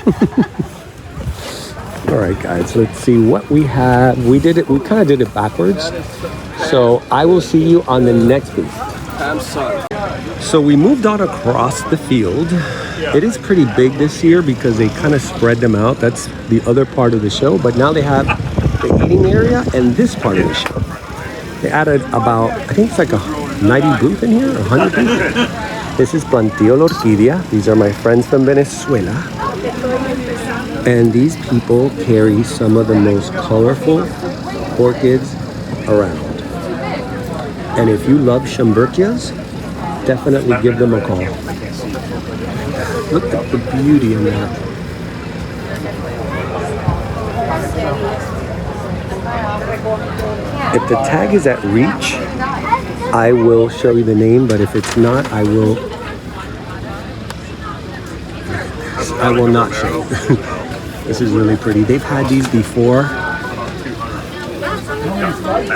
All right, guys, let's see what we have. We did it. We kind of did it backwards. So I will see you on the next booth. I'm sorry. So we moved on across the field. It is pretty big this year because they kind of spread them out. That's the other part of the show. But now they have the eating area and this part of the show. They added about, I think it's like a 90 booth in here, 100 booth. This is Planto Oria. These are my friends from Venezuela. And these people carry some of the most colorful orchids around. And if you love Schomburgkias, definitely give them a call. Look at the beauty in that. If the tag is at reach, I will show you the name, but if it's not, I will not show. This is really pretty. They've had these before.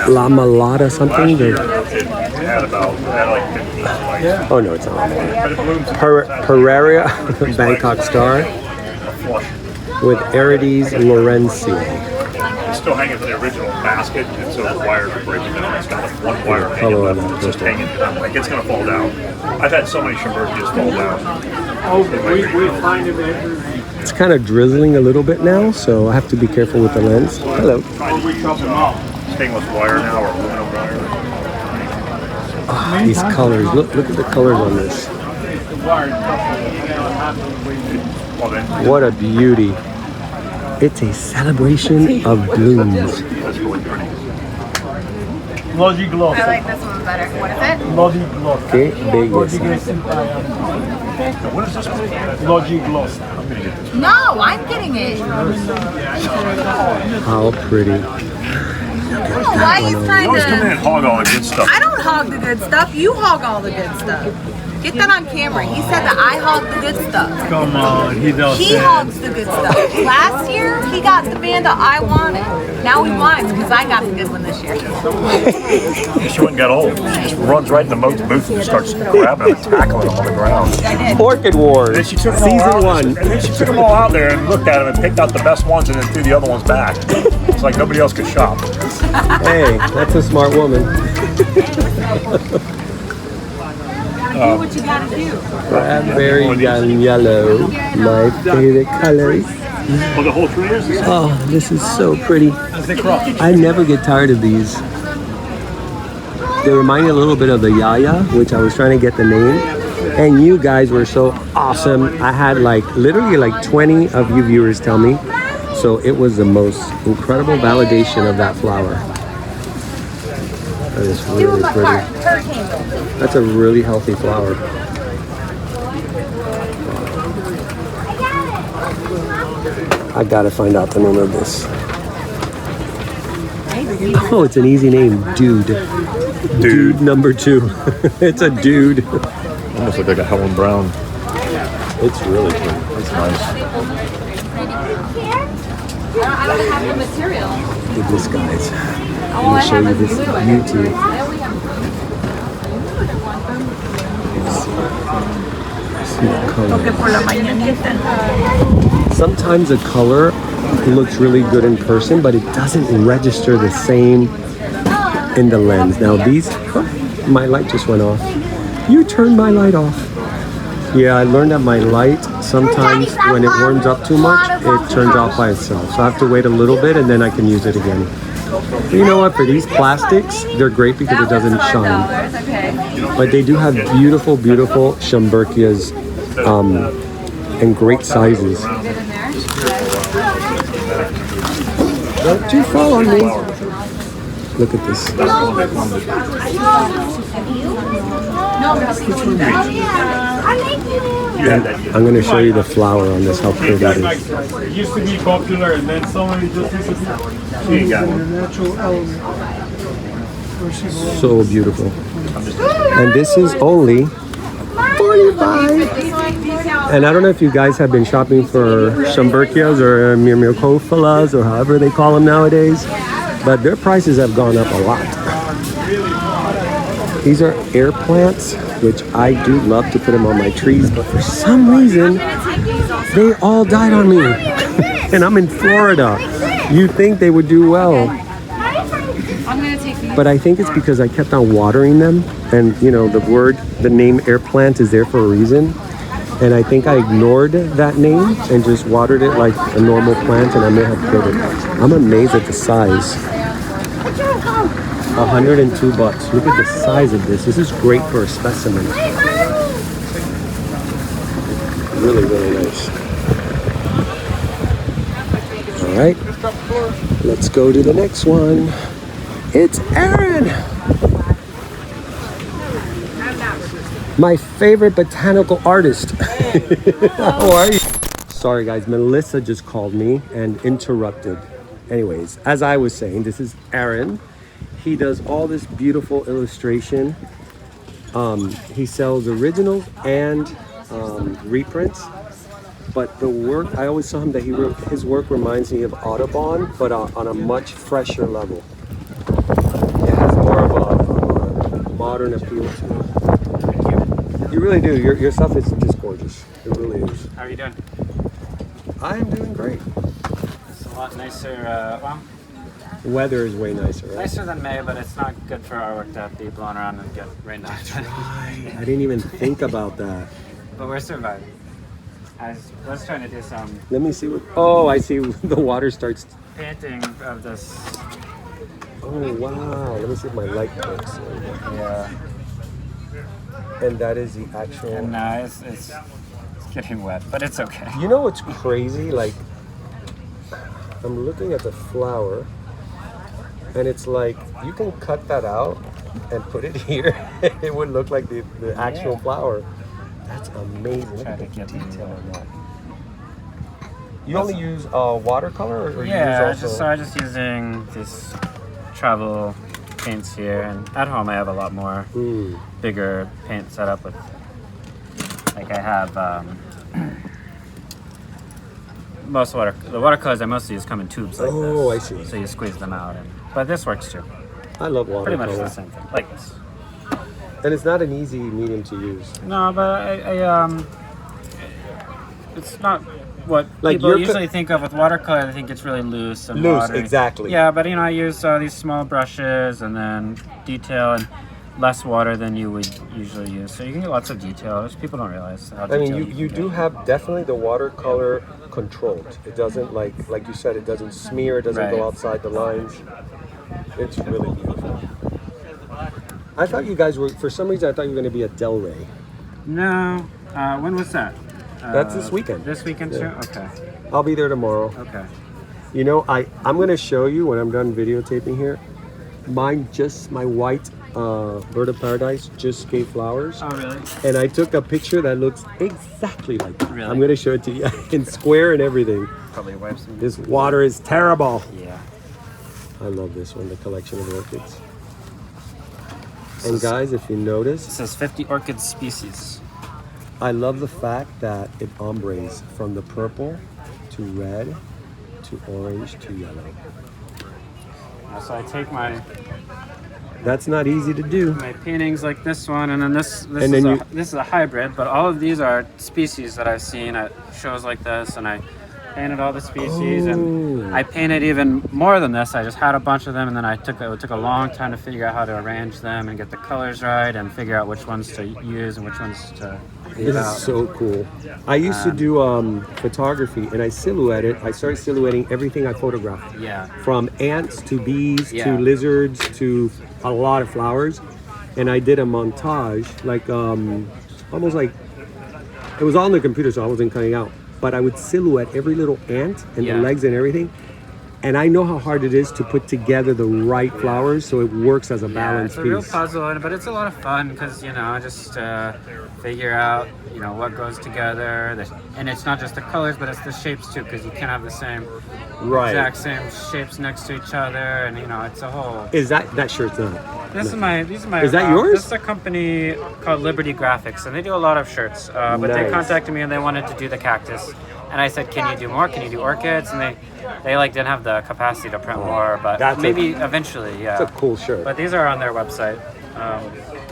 La Malata something. Oh no, it's not. Pereira Bangkok Star with Arides Lawrencii. It's still hanging to the original basket, and so the wires are breaking down. It's got like one wire hanging down. It's just hanging down. Like it's gonna fall down. I've had so many Schomburgkias fall down. We find it every. It's kind of drizzling a little bit now, so I have to be careful with the lens. Hello. Stainless wire now or aluminum wire. Oh, these colors. Look at the colors on this. What a beauty. It's a celebration of blooms. Logi gloss. I like this one better. What is it? Logi gloss. Okay, belleza. What is this one? Logi gloss. No, I'm getting it. How pretty. Why are you trying You always come in to... and hog all the good stuff. I don't hog the good stuff. You hog all the good stuff. Get that on camera. He said that I hog the good stuff. Come on, he does. He hogs the good stuff. Last year, he got the Vanda I wanted. Now he whines because I got the good one this year. She went and got old. She just runs right in the booth and just starts grabbing them and tackling them on the ground. Orchid Wars, And then she took them all season out, 1. And then she took them all out there and looked at them and picked out the best ones and then threw the other ones back. It's like nobody else could shop. Hey, that's a smart woman. Do what you gotta do. Raspberry and yellow, my favorite colors. Well, the whole tree is. Oh, this is so pretty. I never get tired of these. They remind me a little bit of the Yaya, which I was trying to get the name. And you guys were so awesome. I had literally 20 of you viewers tell me. So it was the most incredible validation of that flower. That is really pretty. That's a really healthy flower. I gotta find out the name of this. Oh, it's an easy name, Dude. Dude number 2. It's a dude. Almost look like a Helen Brown. It's really cool. It's nice. I don't have the material. Look at this, guys. I'm gonna show you this YouTube. Sometimes a color looks really good in person, but it doesn't register the same in the lens. Now these, my light just went off. You turned my light off. Yeah, I learned that my light, sometimes when it warms up too much, it turns off by itself. So I have to wait a little bit and then I can use it again. But you know what, for these plastics, they're great because it doesn't shine. But they do have beautiful, beautiful Schomburgkias in great sizes. Don't you fall on me. Look at this. I'm going to show you the flower on this, how pretty it is. It used to be popular and then somebody just So beautiful. And this is only 45. And I don't know if you guys have been shopping for Schomburgkias or Myrmecophillas or however they call them nowadays, but their prices have gone up a lot. These are air plants, which I do love to put them on my trees, but for some reason, they all died on me. And I'm in Florida. You'd think they would do well. But I think it's because I kept on watering them. And you know, the name air plant is there for a reason. And I think I ignored that name and just watered it like a normal plant, and I may have killed it. I'm amazed at the size. $102. Look at the size of this. This is great for a specimen. Really, really nice. All right, let's go to the next one. It's Aaron! My favorite botanical artist. How are you? Sorry guys, Melissa just called me and interrupted. Anyways, as I was saying, this is Aaron. He does all this beautiful illustration. He sells originals and reprints. But the work, I always saw him that his work reminds me of Audubon, but on a much fresher level. It has more of a modern appeal to it. You really do. Your stuff is just gorgeous. It really is. How are you doing? I'm doing great. It's a lot nicer, well, The weather is way nicer, right? nicer than May, but it's not good for our work to be blown around and get rained on. I didn't even think about that. But we're surviving. I was trying to do some Let me see what. Oh, I see. The water starts. painting of this. Oh wow! Let me see if my light works. Yeah. And that is the actual. And it's getting wet, but it's okay. You know what's crazy? Like, I'm looking at the flower, and it's like you can cut that out and put it here. It would look like the actual flower. That's amazing. Look at the detail on that. You only use watercolor, or Yeah, you use also? I'm just using these travel paints here, and at home I have a lot more bigger paint set up with. Like I have most the watercolors I mostly use come in tubes like this. Oh, I see. So you squeeze them out, but this works too. I love watercolor. Pretty much the same thing, like this. And it's not an easy medium to use. No, but I it's not what Like people you're usually think of with watercolor. They think it's really loose and Loose, watery. exactly. Yeah, but I use these small brushes and then detail and less water than you would usually use. So you can get lots of detail. People don't realize how I mean, detailed you do have definitely the watercolor controlled. It doesn't like you said, it doesn't smear. It doesn't Right. go outside the lines. It's really beautiful. I thought you guys were, for some reason, I thought you were going to be at Del Rey. No. When was that? That's this weekend. This weekend Yeah. too? Okay. I'll be there tomorrow. Okay. You know, I'm going to show you when I'm done videotaping here. My white bird of paradise just gave flowers. Oh, really? And I took a picture that looks exactly like that. Really? I'm going to show it to you in square and everything. Probably wipe some. This water is terrible. Yeah. I love this one, the collection of orchids. And guys, if you notice, It says 50 orchid species. I love the fact that it ombres from the purple to red to orange to yellow. So I take my That's not easy to do. paintings like this one, and then this And is then this is a hybrid, but all of these are species that I've seen at shows like this, and I painted all the species, and I painted even more than this. I just had a bunch of them, and then it took a long time to figure out how to arrange them and get the colors right, and figure out which ones to use and which ones to leave This out. is so cool. I used to do photography, and I silhouetted. I started silhouetting everything I photographed. Yeah. From ants to bees Yeah. to lizards to a lot of flowers. And I did a montage, like almost like, it was all on the computer, so I wasn't cutting out. But I would silhouette every little ant and Yeah. the legs and everything. And I know how hard it is to put together the right flowers so it works as a balanced it's a real piece. puzzle, but it's a lot of fun because just figure out what goes together, and it's not just the colors, but it's the shapes too, because you can't have the same exact same shapes next to each other, and it's a whole. Is that shirt's not? These no. are my. Is that yours? This is a company called Liberty Graphics, and they do a lot of shirts. But they Nice. contacted me and they wanted to do the cactus, and I said, "Can you do more? Can you do orchids?" And they didn't have the capacity to print more, but maybe eventually, yeah. It's a cool shirt. But these are on their website.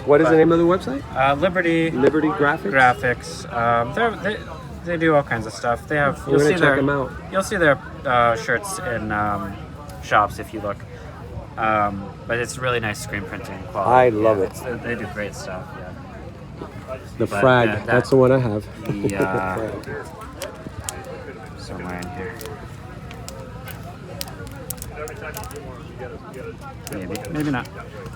What is the name of the website? Liberty Graphics. They do all kinds of stuff. They have. We're gonna check them out. You'll see their shirts in shops if you look. But it's really nice screen printing quality. I love it. They do great stuff. Yeah. The But, frag. That's the one I have. Yeah. The frag. Somewhere in here. Maybe not.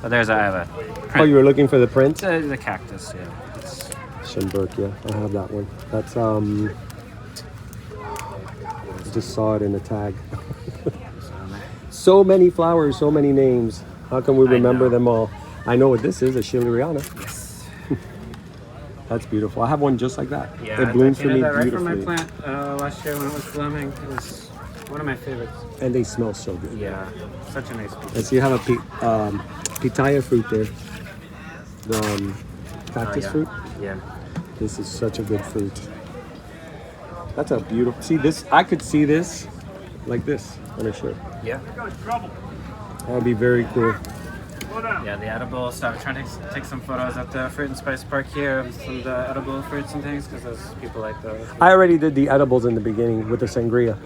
But I have a print. Oh, you were looking for the print? The cactus, yeah. Schönberg, yeah, I have that one. That's I just saw it in the tag. So many flowers, so many names. How can we remember them all? I know what this is, a Schilleriana. Yes. That's beautiful. I have one just like that. Yeah, It blooms for me that right beautifully. from my plant last year when it was blooming. It was one of my favorites. And they smell so good. Yeah, such a nice piece. And so you have a pitaya fruit there. The cactus fruit. Yeah. This is such a good fruit. That's a beautiful. See this? I could see this like this on a shirt. Yeah. That would be very cool. Yeah, the edible stuff. Trying to take some photos at the Fruit and Spice Park here of some of the edible fruits and things because those people like those. I already did the edibles in the beginning with the sangria.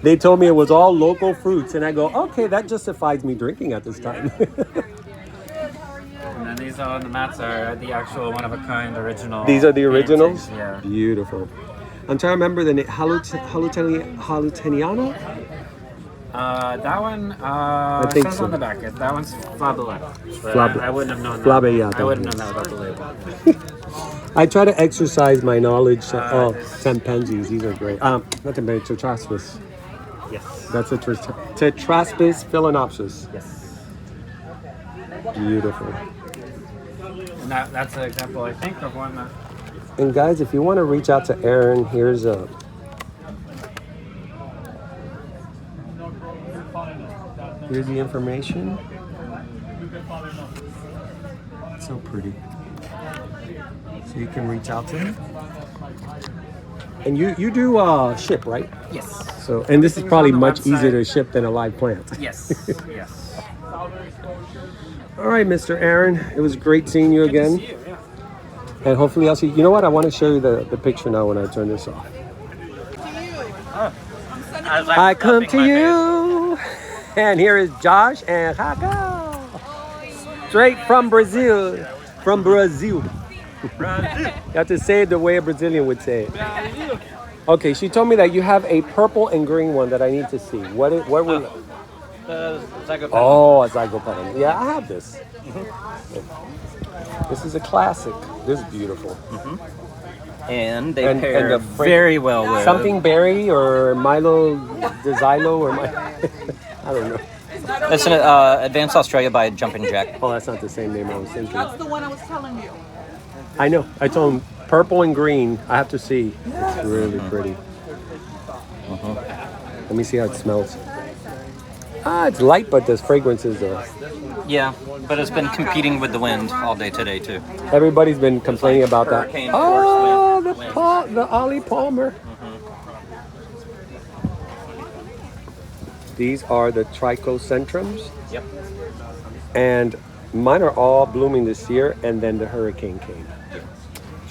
They told me it was all local fruits, and I go, okay, that justifies me drinking at this time. And then these on the mats are the actual one-of-a-kind original. These are the originals? paintings, Yeah. Beautiful. I'm trying to remember the name. Haluteniana? That one, I think says so. on the back. That one's Flabelletta. Flab- I wouldn't have known that. Flabelletta. I wouldn't have known that about the label. I try to exercise my knowledge. Tempenses. These are great. Not tempenses, Tetraspis. Yes. That's a Tetraspis phalaenopsis. Yes. Beautiful. And that's an example, I think, of one that... And guys, if you want to reach out to Aaron, here's the information. So pretty. So you can reach out to him. And you do ship, right? Yes. So and this is probably on the much easier to website. ship than a live plant. Yes. Yes. All right, Mr. Aaron. It was great seeing you again. See you, yeah. And hopefully I'll see. You know what? I want to show you the picture now when I turn this off. I come to you. And here is Josh and Hako. Straight from Brazil. From Brazil. You have to say it the way a Brazilian would say it. Okay, she told me that you have a purple and green one that I need to see. What would... Oh, a zygopetalum. Yeah, I have this. This is a classic. This is beautiful. And they pair very well with something berry or Milo de Xylo or I don't know. It's an Advanced Australia by Jumping Jack. Oh, that's not the same name I was thinking. That's the one I was telling you. I know. I told him purple and green. I have to see. It's really pretty. Let me see how it smells. It's light, but there's fragrances though. Yeah, but it's been competing with the wind all day today too. Everybody's been complaining about that. Hurricane Oh, force the Ollie Palmer. These are the trichocentrums. Yep. And mine are all blooming this year, and then the hurricane came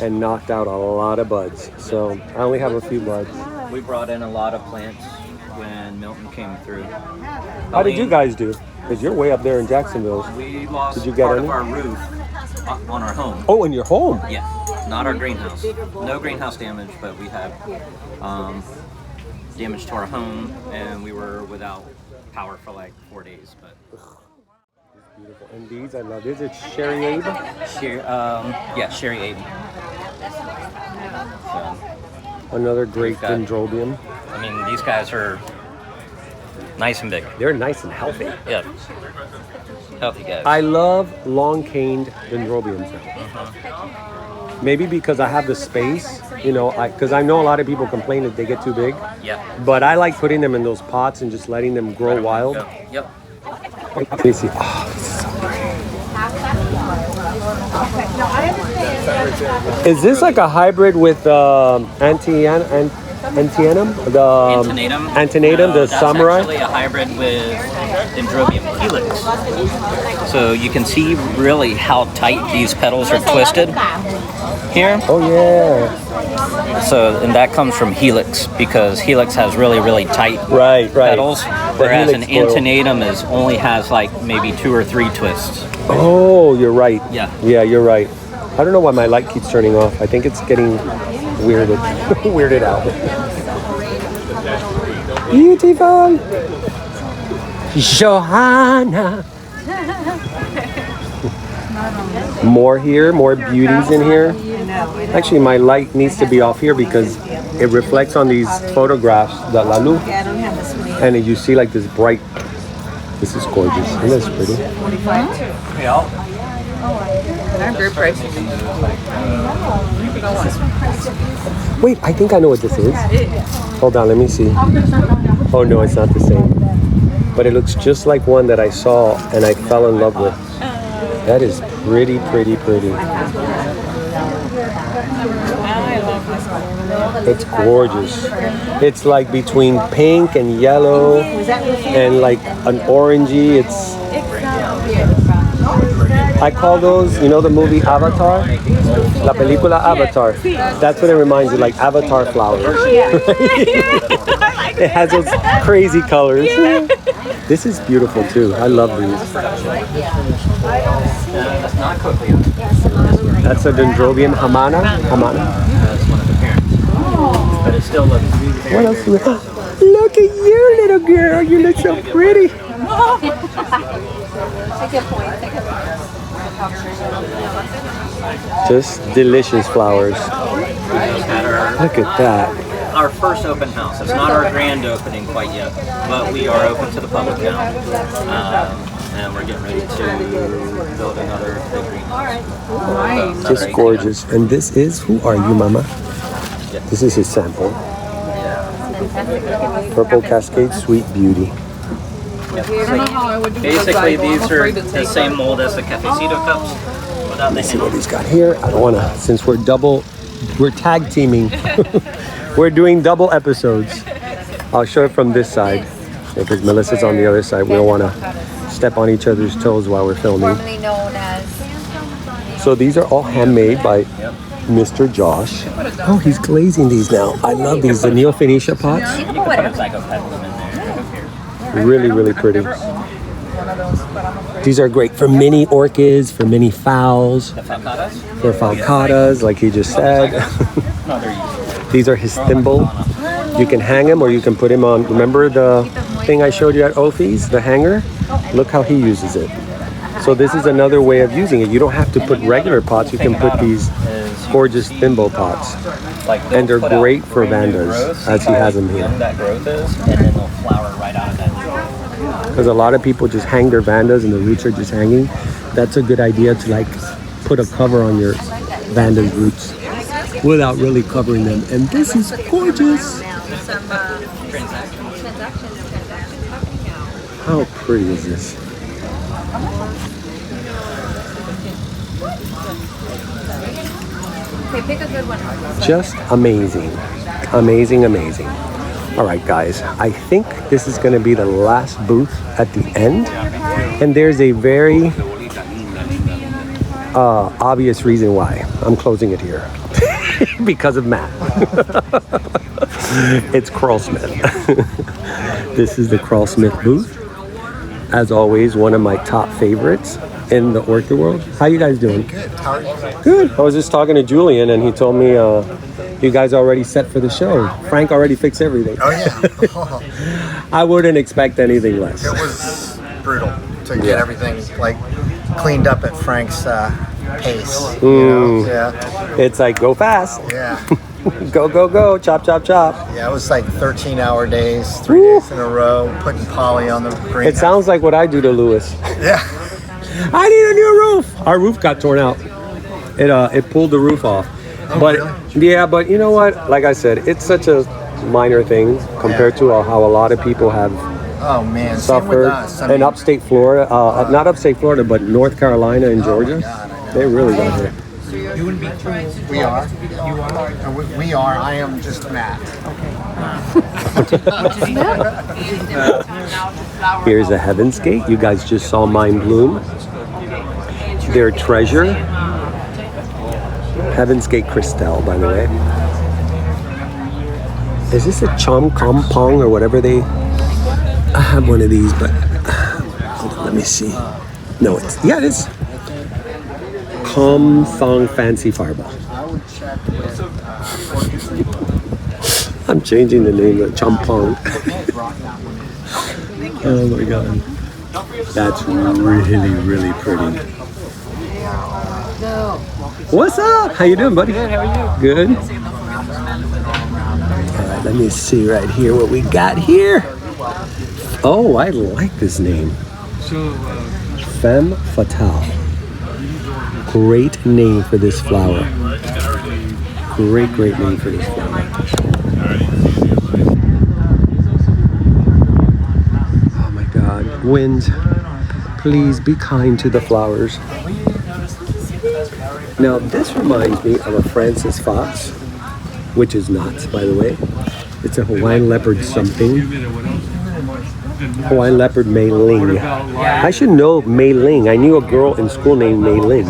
and knocked out a lot of buds. So I only have a few buds. We brought in a lot of plants when Milton came through. How did you guys do? Because you're way up there in Jacksonville. We lost Did you get part any? of our roof on our home. Oh, in your home? Yeah, not our greenhouse. No greenhouse damage, but we had damage to our home, and we were without power for like 4 days. But beautiful. And these I love. Is it Sherry Abe? Yeah, Sherry Abe. So, another great dendrobium. I mean, these guys are nice and big. They're nice and healthy. Yeah, healthy guys. I love long-caned dendrobiums now. Maybe because I have the space, you know, because I know a lot of people complain that they get too big. Yeah. But I like putting them in those pots and just letting them grow wild. Yep. Let me see. Oh, this is so pretty. Is this like a hybrid with Antianum? Antinatum, the that's samurai? actually a hybrid with Dendrobium helix. So you can see really how tight these petals are twisted here. Oh yeah. So, and that comes from helix because helix has really, really tight petals, whereas an antinatum only has like maybe 2 or 3 twists. Oh, you're right. Yeah. Yeah, you're right. I don't know why my light keeps turning off. I think it's getting weirded out. Beautiful. Johanna. More here, more beauties in here. Actually, my light needs to be off here because it reflects on these photographs, the Lalu. And you see like this bright This is gorgeous. Isn't this pretty? Our group prices. Wait, I think I know what this is. Hold on, let me see. Oh no, it's not the same. But it looks just like one that I saw and I fell in love with. That is pretty, pretty, pretty. It's gorgeous. It's like between pink and yellow and like an orangey. It's. I call those, you know the movie Avatar? La película Avatar. That's what it reminds you, like Avatar flowers. It has those crazy colors. This is beautiful too. I love these. That's a Dendrobium Hamana. That's one of the parents. But it still looks very, What else do we Look at you, little girl. You look so pretty. Just delicious flowers. Look at that. our first open house. It's not our grand opening quite yet, but we are open to the public now. And we're getting ready to build another big greenhouse. Just gorgeous. And this is, who are you, Mama? This is his sample. Purple Cascade Sweet Beauty. Basically, these are the same mold as the cafecito cups. Let me see what he's got here. I don't want to, since we're tag teaming. We're doing double episodes. I'll show it from this side because Melissa's on the other side. We don't want to step on each other's toes while we're filming. Formerly known as. So these are all handmade by Mr. Josh. Oh, he's glazing these now. I love these, the Neo Phoenicia pots. Really, really pretty. These are great for mini orchids, for mini phals, for falcatas, like he just said. These are his thimble. You can hang him or you can put him on. Remember the thing I showed you at Opie's, the hanger? Look how he uses it. So this is another way of using it. You don't have to put regular pots. You can put these gorgeous thimble pots. And they're great for Vandas, as he has them here. That growth is, and then they'll flower right out of that. Because a lot of people just hang their Vandas and the roots are just hanging. That's a good idea to like put a cover on your Vandas roots without really covering them. And this is gorgeous. How pretty is this? Okay, pick a good one. Just amazing. Amazing, amazing. All right, guys, I think this is going to be the last booth at the end. And there's a very obvious reason why I'm closing it here. Because of Matt. It's Crawlsmith. This is the Crawlsmith booth. As always, one of my top favorites in the orchid world. How you guys doing? Good. How are you? Good. I was just talking to Julian and he told me you guys are already set for the show. Frank already fixed everything. Oh yeah. I wouldn't expect anything less. It was brutal to get everything like cleaned up at Frank's pace. You know? Yeah. It's like go fast. Yeah. Go, go, go. Chop, chop, chop. Yeah, it was like 13-hour days, 3 days in a row, putting poly on the green. It sounds like what I do to Lewis. Yeah. I need a new roof. Our roof got torn out. It pulled the roof off. Oh, but really? yeah, but you know what? Like I said, it's such a minor thing compared to how a lot of people have suffered. In upstate Florida, not upstate Florida, but North Carolina and Georgia, they really got hit. You wouldn't be We are. You are. We are. I am just Matt. Here's a Heaven's Gate. You guys just saw mine bloom. Their treasure. Heaven's Gate Cristal, by the way. Is this a Chom Kompong or whatever they... I have one of these, but... Hold on, let me see. No, it is. Kom Thong Fancy Fireball. I'm changing the name of Champong. Oh my god. That's really, really pretty. What's up? How you doing, buddy? Good, how are you? Good. All right, let me see right here what we got here. Oh, I like this name. Femme Fatale. Great name for this flower. Great name for this flower. Oh my God. Wind, please be kind to the flowers. Now this reminds me of a Francis Fox, which is not, by the way. It's a Hawaiian leopard something. Hawaiian leopard Mei Ling. I should know Mei Ling. I knew a girl in school named Mei Ling.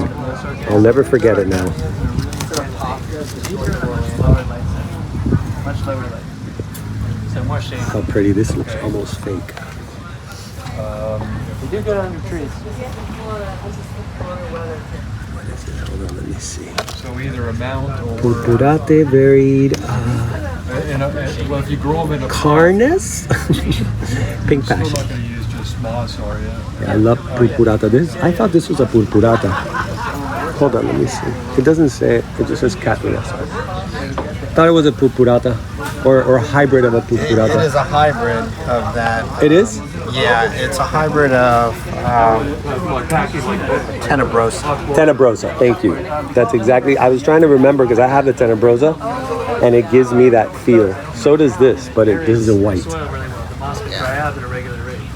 I'll never forget it now. How pretty. This looks almost fake. They do good under trees. What is it? Hold on, let me see. So either a mount or... Purpurate varied. Well, if you grow them in a Carnus? Pink Still passion. not going to use just moss, are you? Yeah, I love purpurata. I thought this was a purpurata. Hold on, let me see. It doesn't say it. It just says Cattleya. Thought it was a purpurata or a hybrid of a purpurata. It is a hybrid of that. It is? Yeah, it's a hybrid of Tenebrosa. Tenebrosa, thank you. That's exactly, I was trying to remember because I have the Tenebrosa and it gives me that feel. So does this, but this is a white.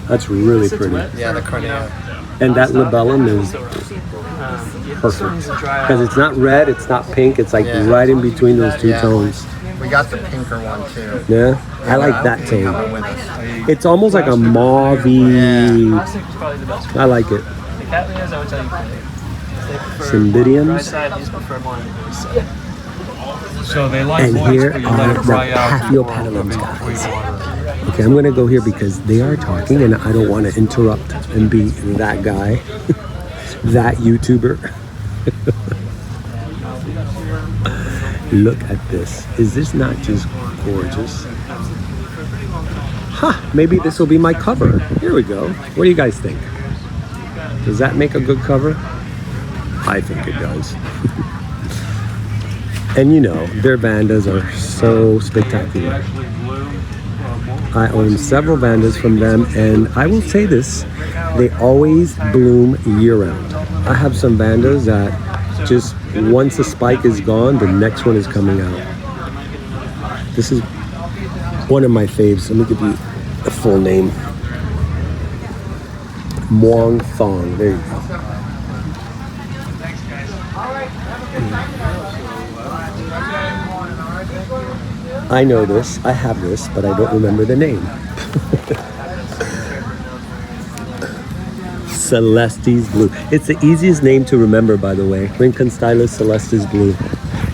That's really pretty. Yeah, the carnea. And that labellum is perfect. Because it's not red, it's not pink, it's like right in between those two tones. We got the pinker one too. Yeah, I like that tone. It's almost like a mauvey. I like it. Cymbidiums. So they like And moist, here but you are let the it dry out. Paphiopedilums, guys. Okay, I'm gonna go here because they are talking and I don't want to interrupt and be that guy, that YouTuber. Look at this. Is this not just gorgeous? Maybe this will be my cover. Here we go. What do you guys think? Does that make a good cover? I think it does. And you know, their Vandas are so spectacular. I own several Vandas from them, and I will say this, they always bloom year-round. I have some Vandas that just once the spike is gone, the next one is coming out. This is one of my faves. Let me give you the full name. Muang Thong. There you go. I know this. I have this, but I don't remember the name. Celestes Blue. It's the easiest name to remember, by the way. Rincon Stylus Celestes Blue.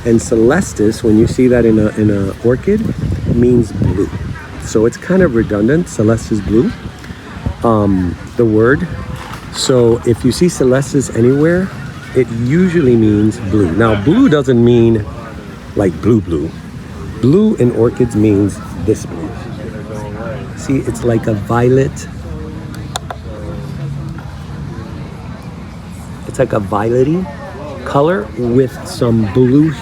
And Celestis, when you see that in a orchid, means blue. So it's kind of redundant, Celestis Blue, the word. So if you see Celestis anywhere, it usually means blue. Now, blue doesn't mean like blue. Blue in orchids means this blue. See, it's like a violet. It's like a violety color with some blue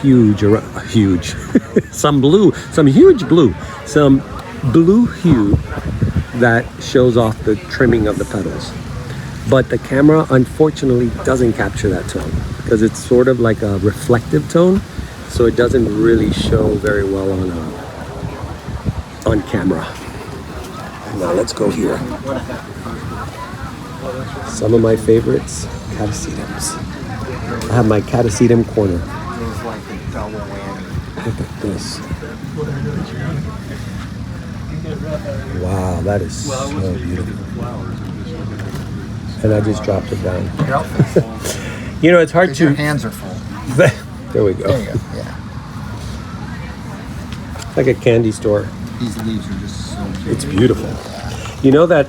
some huge blue, some blue hue that shows off the trimming of the petals. But the camera unfortunately doesn't capture that tone because it's sort of like a reflective tone, so it doesn't really show very well on camera. Now let's go here. Some of my favorites, catasetums. I have my catasetum corner. Look at this. Wow, that is so beautiful. And I just dropped it down. You know, it's hard to... Your hands are full. There we go. There you go, yeah. Like a candy store. These leaves are just so beautiful. It's beautiful. You know that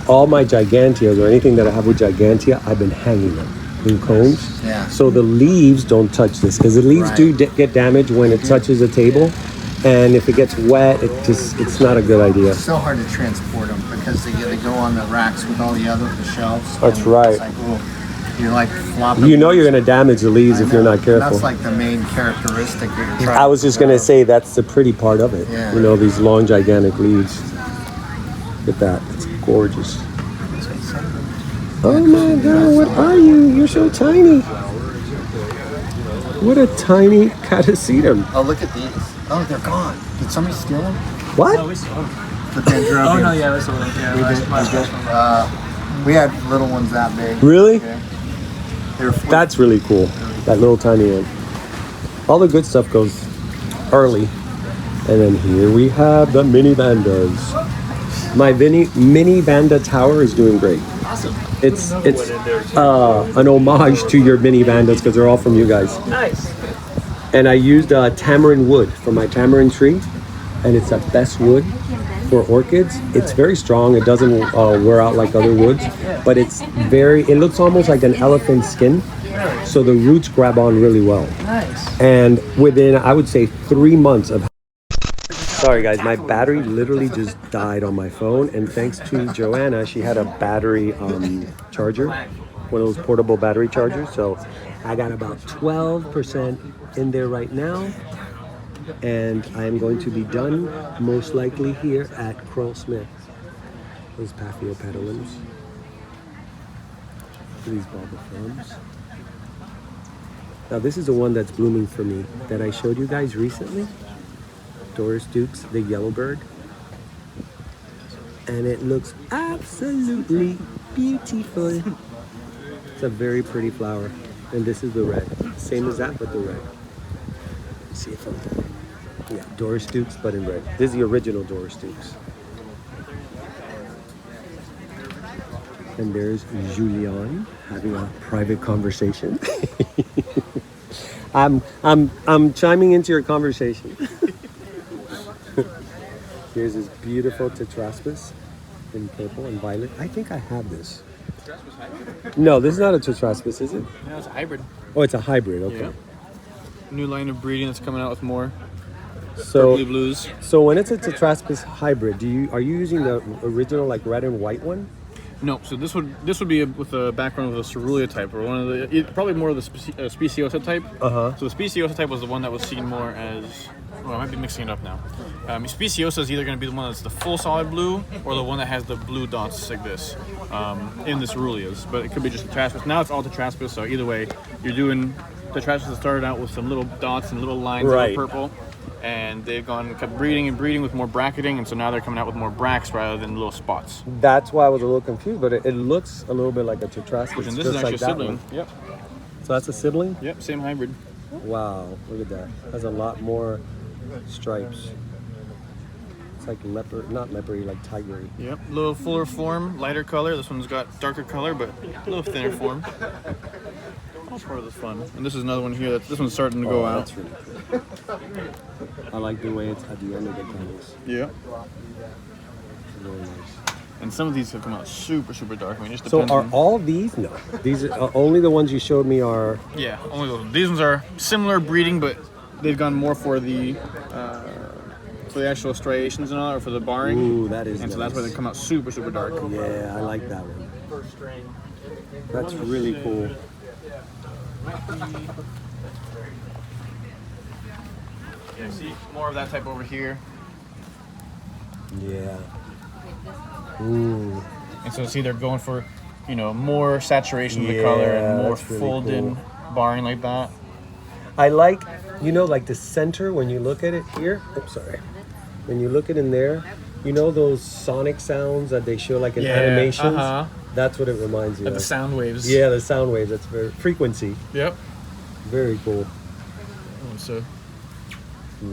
all my giganteas or anything that I have with gigantea, I've been hanging them in cones. Yeah. So the leaves don't touch this because the leaves do get damaged when it touches a table. And if it gets wet, it's not a good idea. It's so hard to transport them because they go on the racks with all the shelves. That's right. It's like, well, you're like flopping. You know you're going to damage the leaves if you're not careful. That's like the main characteristic that you're trying I was just going to say that's the pretty part of it. Yeah. You know, these long, gigantic leaves. Look at that. It's gorgeous. Oh my god, what are you? You're so tiny. What a tiny catasetum. Oh, look at these. Oh, they're gone. Did somebody steal them? What? No, we saw them. The dendrobiums. Oh no, yeah, we saw them. Yeah, We had little ones that big. Really? Yeah. They were That's really cool. That little tiny one. All the good stuff goes early. And then here we have the mini Vandas. My mini Vanda tower is doing great. Awesome. It's an homage to your mini Vandas because they're all from you guys. Nice. And I used tamarind wood for my tamarind tree, and it's the best wood for orchids. It's very strong. It doesn't wear out like other woods, but it looks almost like an elephant skin. So the roots grab on really well. Nice. And within, I would say, 3 months of... Sorry guys, my battery literally just died on my phone, and thanks to Joanna, she had a battery charger, one of those portable battery chargers. So I got about 12% in there right now, and I'm going to be done most likely here at Crowell Smith. Those Paphiopedilums. These bulbifrons. Now this is the one that's blooming for me that I showed you guys recently. Doris Dukes, the yellowbird. And it looks absolutely beautiful. It's a very pretty flower. And this is the red. Same as that, but the red. Let's see if I'm... Yeah, Doris Dukes, but in red. This is the original Doris Dukes. And there's Julian having a private conversation. I'm chiming into your conversation. Here's this beautiful tetraspis in purple and violet. I think I have this. No, this is not a tetraspis, is it? No, it's a hybrid. Oh, it's a hybrid. Okay. Yeah. New line of breeding that's coming out with more So, purpley blues. So when it's a tetraspis hybrid, are you using the original like red and white one? No, so this would be with a background of a Cerulean type, or one of the probably more of the Speciosa type. So the Speciosa type was the one that was seen more as. Well, I might be mixing it up now. Speciosa is either going to be the one that's the full solid blue, or the one that has the blue dots like this in the Ceruleas. But it could be just tetraspis. Now it's all tetraspis, so either way, you're doing tetraspis that started out with some little dots and little lines that are purple. And they've kept breeding and breeding with more bracketing, and so now they're coming out with more bracts rather than little spots. That's why I was a little confused, but it looks a little bit like a tetraspis. And this is actually like a sibling. Yep. So that's a sibling? Yep, same hybrid. Wow, look at that. Has a lot more stripes. It's like leopard, not leopardy, like tigery. Yep, a little fuller form, lighter color. This one's got darker color, but a little thinner form. All part of the fun. And this is another one here. This one's starting to go out. That's really cool. I like the way it's at the end of the candles. Yeah. Very nice. And some of these have come out super, super dark. I mean, it just So depends. are all these? No. These are only the ones you showed me are... Yeah, only those. These ones are similar breeding, but they've gone more for the actual striations and all, or for the barring. Ooh, that is And so nice. that's why they come out super, super dark. Yeah, I like that one. That's really cool. Yeah, see more of that type over here. Yeah. Ooh. And so see they're going for, more saturation of the Yeah, color and more that's really fold-in barring like that. I like, like the center when you look at it here. Oops, sorry. When you look at it in there, those sonic sounds that they show like in animations? That's what it reminds me of. The sound waves. Yeah, the sound waves. That's very frequency. Yep. Very cool. So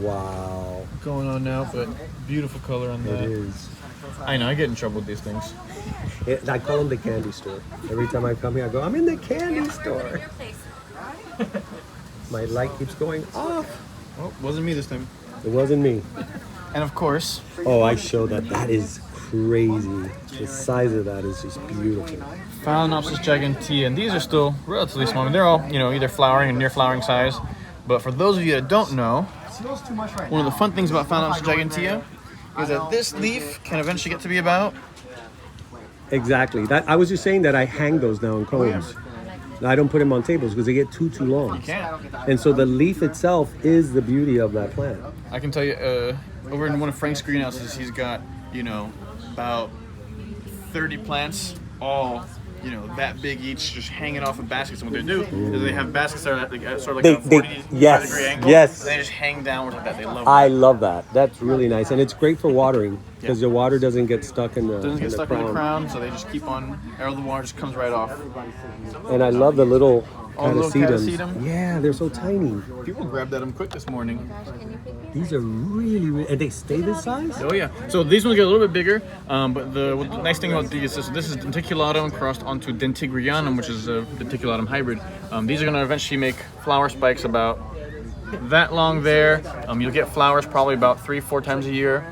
wow. Going on now, but beautiful color on that. It is. I know, I get in trouble with these things. I call them the candy store. Every time I come here, I go, I'm in the candy store. My light keeps going off. Oh, wasn't me this time. It wasn't me. And of course. Oh, I showed that. That is crazy. The size of that is just beautiful. Phalaenopsis gigantea, and these are still relatively small. I mean, they're all, either flowering and near flowering size. But for those of you that don't know, one of the fun things about Phalaenopsis gigantea is that this leaf can eventually get to be about... Exactly. I was just saying that I hang those now in cones. I don't put them on tables because they get too long. You can't. And so the leaf itself is the beauty of that plant. I can tell you, over in one of Frank's greenhouses, he's got, about 30 plants, all you know, that big each, just hanging off of baskets. And what they do is they have baskets that are at sort of like a 45-degree angle. Yes. And they just hang downwards like that. They love I that. love that. That's really nice, and it's great for watering because the water doesn't get stuck in the Doesn't get stuck in the crown. crown, so they just keep on. All the water just comes right off. And I love the little Oh, the little catasetums. catasetum? Yeah, they're so tiny. People grabbed at them quick this morning. These are really, and they stay this size? Oh yeah. So these ones get a little bit bigger, but the nice thing about these is this is denticulatum crossed onto dentigrianum, which is a denticulatum hybrid. These are going to eventually make flower spikes about that long there. You'll get flowers probably about 3-4 times a year.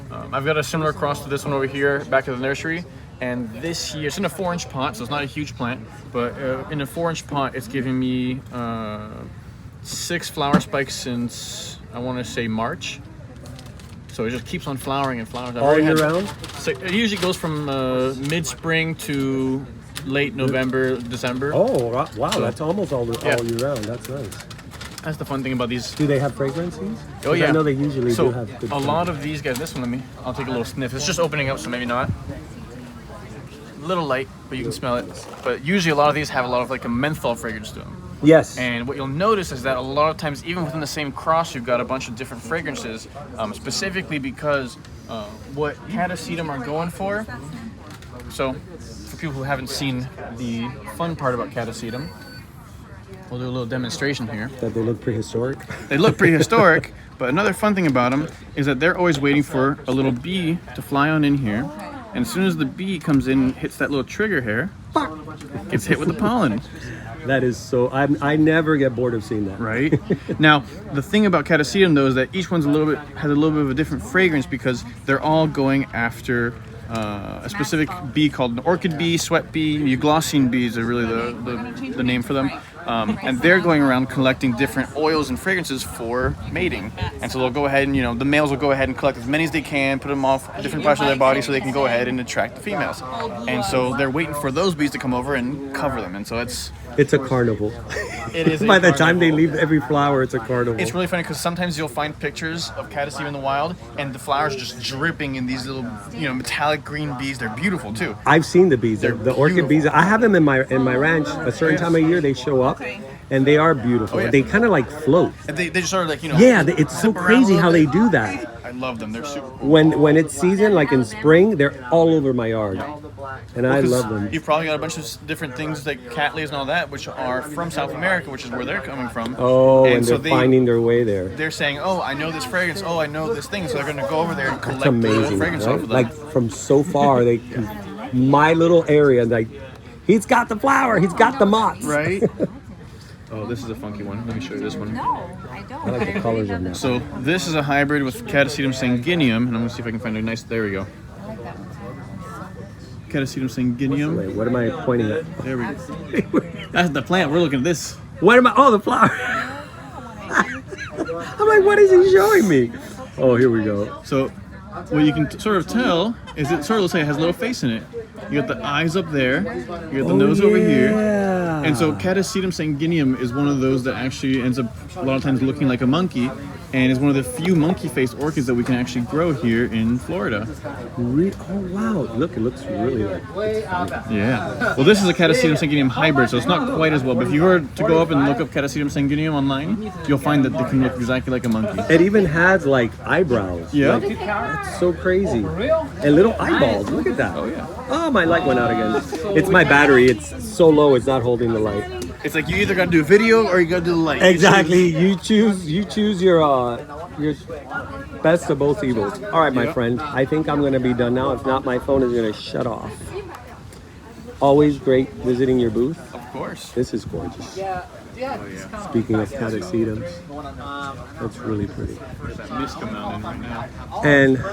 I've got a similar cross to this one over here back at the nursery. And this year, it's in a 4-inch pot, so it's not a huge plant, but in a 4-inch pot, it's giving me 6 flower spikes since, I want to say, March. So it just keeps on flowering and flowering. All year round? So it usually goes from mid-spring to late November, December. Oh, wow, So- that's almost all year round. That's nice. That's the fun thing about these. Do they have fragrances? Oh yeah. I know they usually so do have good a lot of these guys, this one, I'll take a little sniff. It's just opening up, so maybe not. A little light, but you can smell it. But usually a lot of these have a lot of like a menthol fragrance to them. Yes. And what you'll notice is that a lot of times, even within the same cross, you've got a bunch of different fragrances, specifically because what catasetum are going for. So, for people who haven't seen the fun part about catasetum, we'll do a little demonstration here. That they look prehistoric? They look prehistoric, but another fun thing about them is that they're always waiting for a little bee to fly on in here. And as soon as the bee comes in, hits that little trigger hair, gets hit with the pollen. That is so. I never get bored of seeing that. Right. Now, the thing about catasetum though is that each one's has a little bit of a different fragrance because they're all going after a specific bee called an orchid bee, sweat bee, euglossine bees are really the name for them. And they're going around collecting different oils and fragrances for mating. And so they'll go ahead and, the males will go ahead and collect as many as they can, put them off different parts of their body so they can go ahead and attract the females. And so they're waiting for those bees to come over and cover them. And so it's a carnival. It is. By the time they leave every flower, it's a carnival. It's really funny because sometimes you'll find pictures of catasetum in the wild and the flowers are just dripping in these little, metallic green bees. They're beautiful too. I've seen the bees, the orchid bees. I have them in my ranch. A certain time of year, they show up, and they are beautiful. Oh, yeah. They kind of like float. And they just sort of like, Yeah, it's so crazy how they do that. I love them. They're super cool. When it's season, like in spring, they're all over my yard, and I love them. You've probably got a bunch of different things like cattleyas and all that, which are from South America, which is where they're coming from. Oh, and so they're finding their way there. They're saying, "Oh, I know this fragrance. Oh, I know this thing." So they're going to go over there and collect That's the amazing, fragrance right? off of them. Like from so far, they my little area, like he's got the flower, he's got the moths, right? Oh, this is a funky one. Let me show you this one. No, I don't. I like the colors of that. So this is a hybrid with Catasetum sanguineum, and I'm going to see if I can find a nice. There we go. Catasetum sanguineum. Wait, what am I pointing at? There we go. That's the plant. We're looking at this. What am I? Oh, the flower. I'm like, what is he showing me? Oh, here we go. So what you can sort of tell is it sort of looks like it has a little face in it. You got the eyes up there, you got the nose over here. And so Catasetum sanguineum is one of those that actually ends up a lot of times looking like a monkey and is one of the few monkey-faced orchids that we can actually grow here in Florida. Oh, wow. Look, it looks really like Yeah. Well, this is a Catasetum sanguineum hybrid, so it's not quite as well. But if you were to go up and look up Catasetum sanguineum online, you'll find that they can look exactly like a monkey. It even has like eyebrows. Yeah. Like, that's so crazy. And little eyeballs. Look at that. Oh, yeah. Oh, my light went out again. It's my battery. It's so low, it's not holding the light. It's like you either got to do video or you got to do the light. Exactly. You choose your best of both evils. All right, my friend. I think I'm going to be done now. If not, my phone is going to shut off. Always great visiting your booth. Of course. This is gorgeous. Oh, yeah. Speaking of catasetums, that's really pretty. There's that mist coming out in right now. And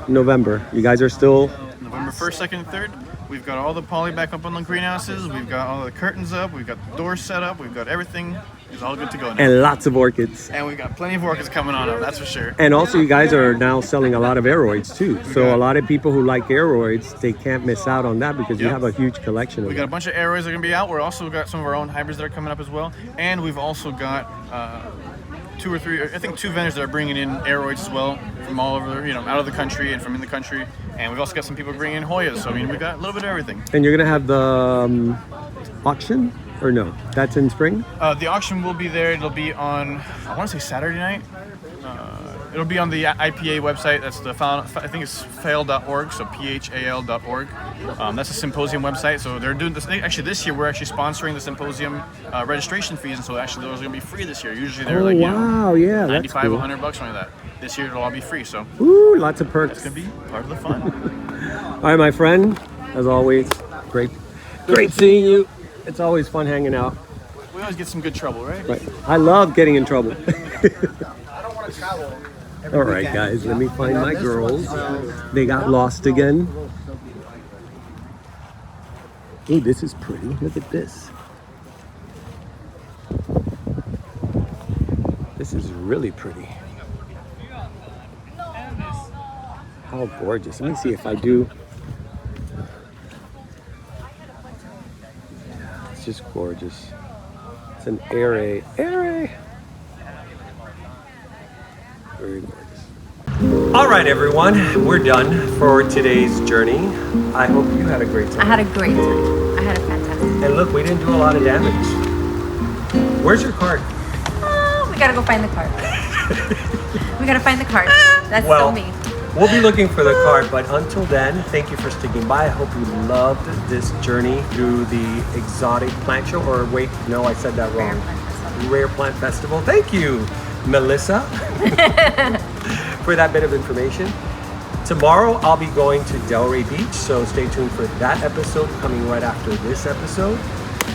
November, you guys are still November 1st, 2nd, and 3rd. We've got all the poly back up on the greenhouses. We've got all the curtains up. We've got the doors set up. We've got everything. It's all good to go now. and lots of orchids. And we've got plenty of orchids coming on up, that's for sure. And also, you guys are now selling a lot of AROIDs too. So a lot of people who like AROIDs, they can't miss out on that because you have a huge collection of We got a them. bunch of AROIDs that are going to be out. We're also got some of our own hybrids that are coming up as well. And we've also got 2 or 3, I think 2 vendors that are bringing in AROIDs as well from all over, out of the country and from in the country. And we've also got some people bringing in Hoyas, so I mean, we've got a little bit of everything. And you're gonna have the auction, or no? That's in spring? The auction will be there. It'll be on, I want to say Saturday night. It'll be on the IPA website. That's the I think it's phal.org, so phal.org. That's a symposium website. So they're doing this. Actually, this year we're actually sponsoring the symposium registration fees, and so actually those are gonna be free this year. Usually they're like wow, yeah, that's $95, cool. $100, something like that. This year it'll all be free. So Ooh, lots of perks. it's gonna be part of the fun. All right, my friend. As always, great seeing you. It's always fun hanging out. We always get some good trouble, right? Right. I love getting in trouble. All right, guys, let me find my girls. They got lost again. Ooh, this is pretty. Look at this. This is really pretty. How gorgeous. Let me see if I do. It's just gorgeous. It's an AROID. AROID. Very gorgeous. All right, everyone, we're done for today's journey. I hope you had a great time. I had a great time. I had a fantastic time. And look, we didn't do a lot of damage. Where's your card? Oh, we gotta go find the card. We gotta find the card. That's Well, so me. We'll be looking for the card, but until then, thank you for sticking by. I hope you loved this journey through the exotic plant show, or wait, no, I said that wrong. Rare Plant Festival. Thank you, Melissa, for that bit of information. Tomorrow, I'll be going to Delray Beach, so stay tuned for that episode coming right after this episode.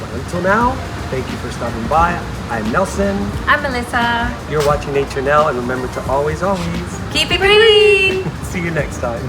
But until now, thank you for stopping by. I'm Nelson. I'm Melissa. You're watching Nature Now, and remember to always keep it green. see you next time.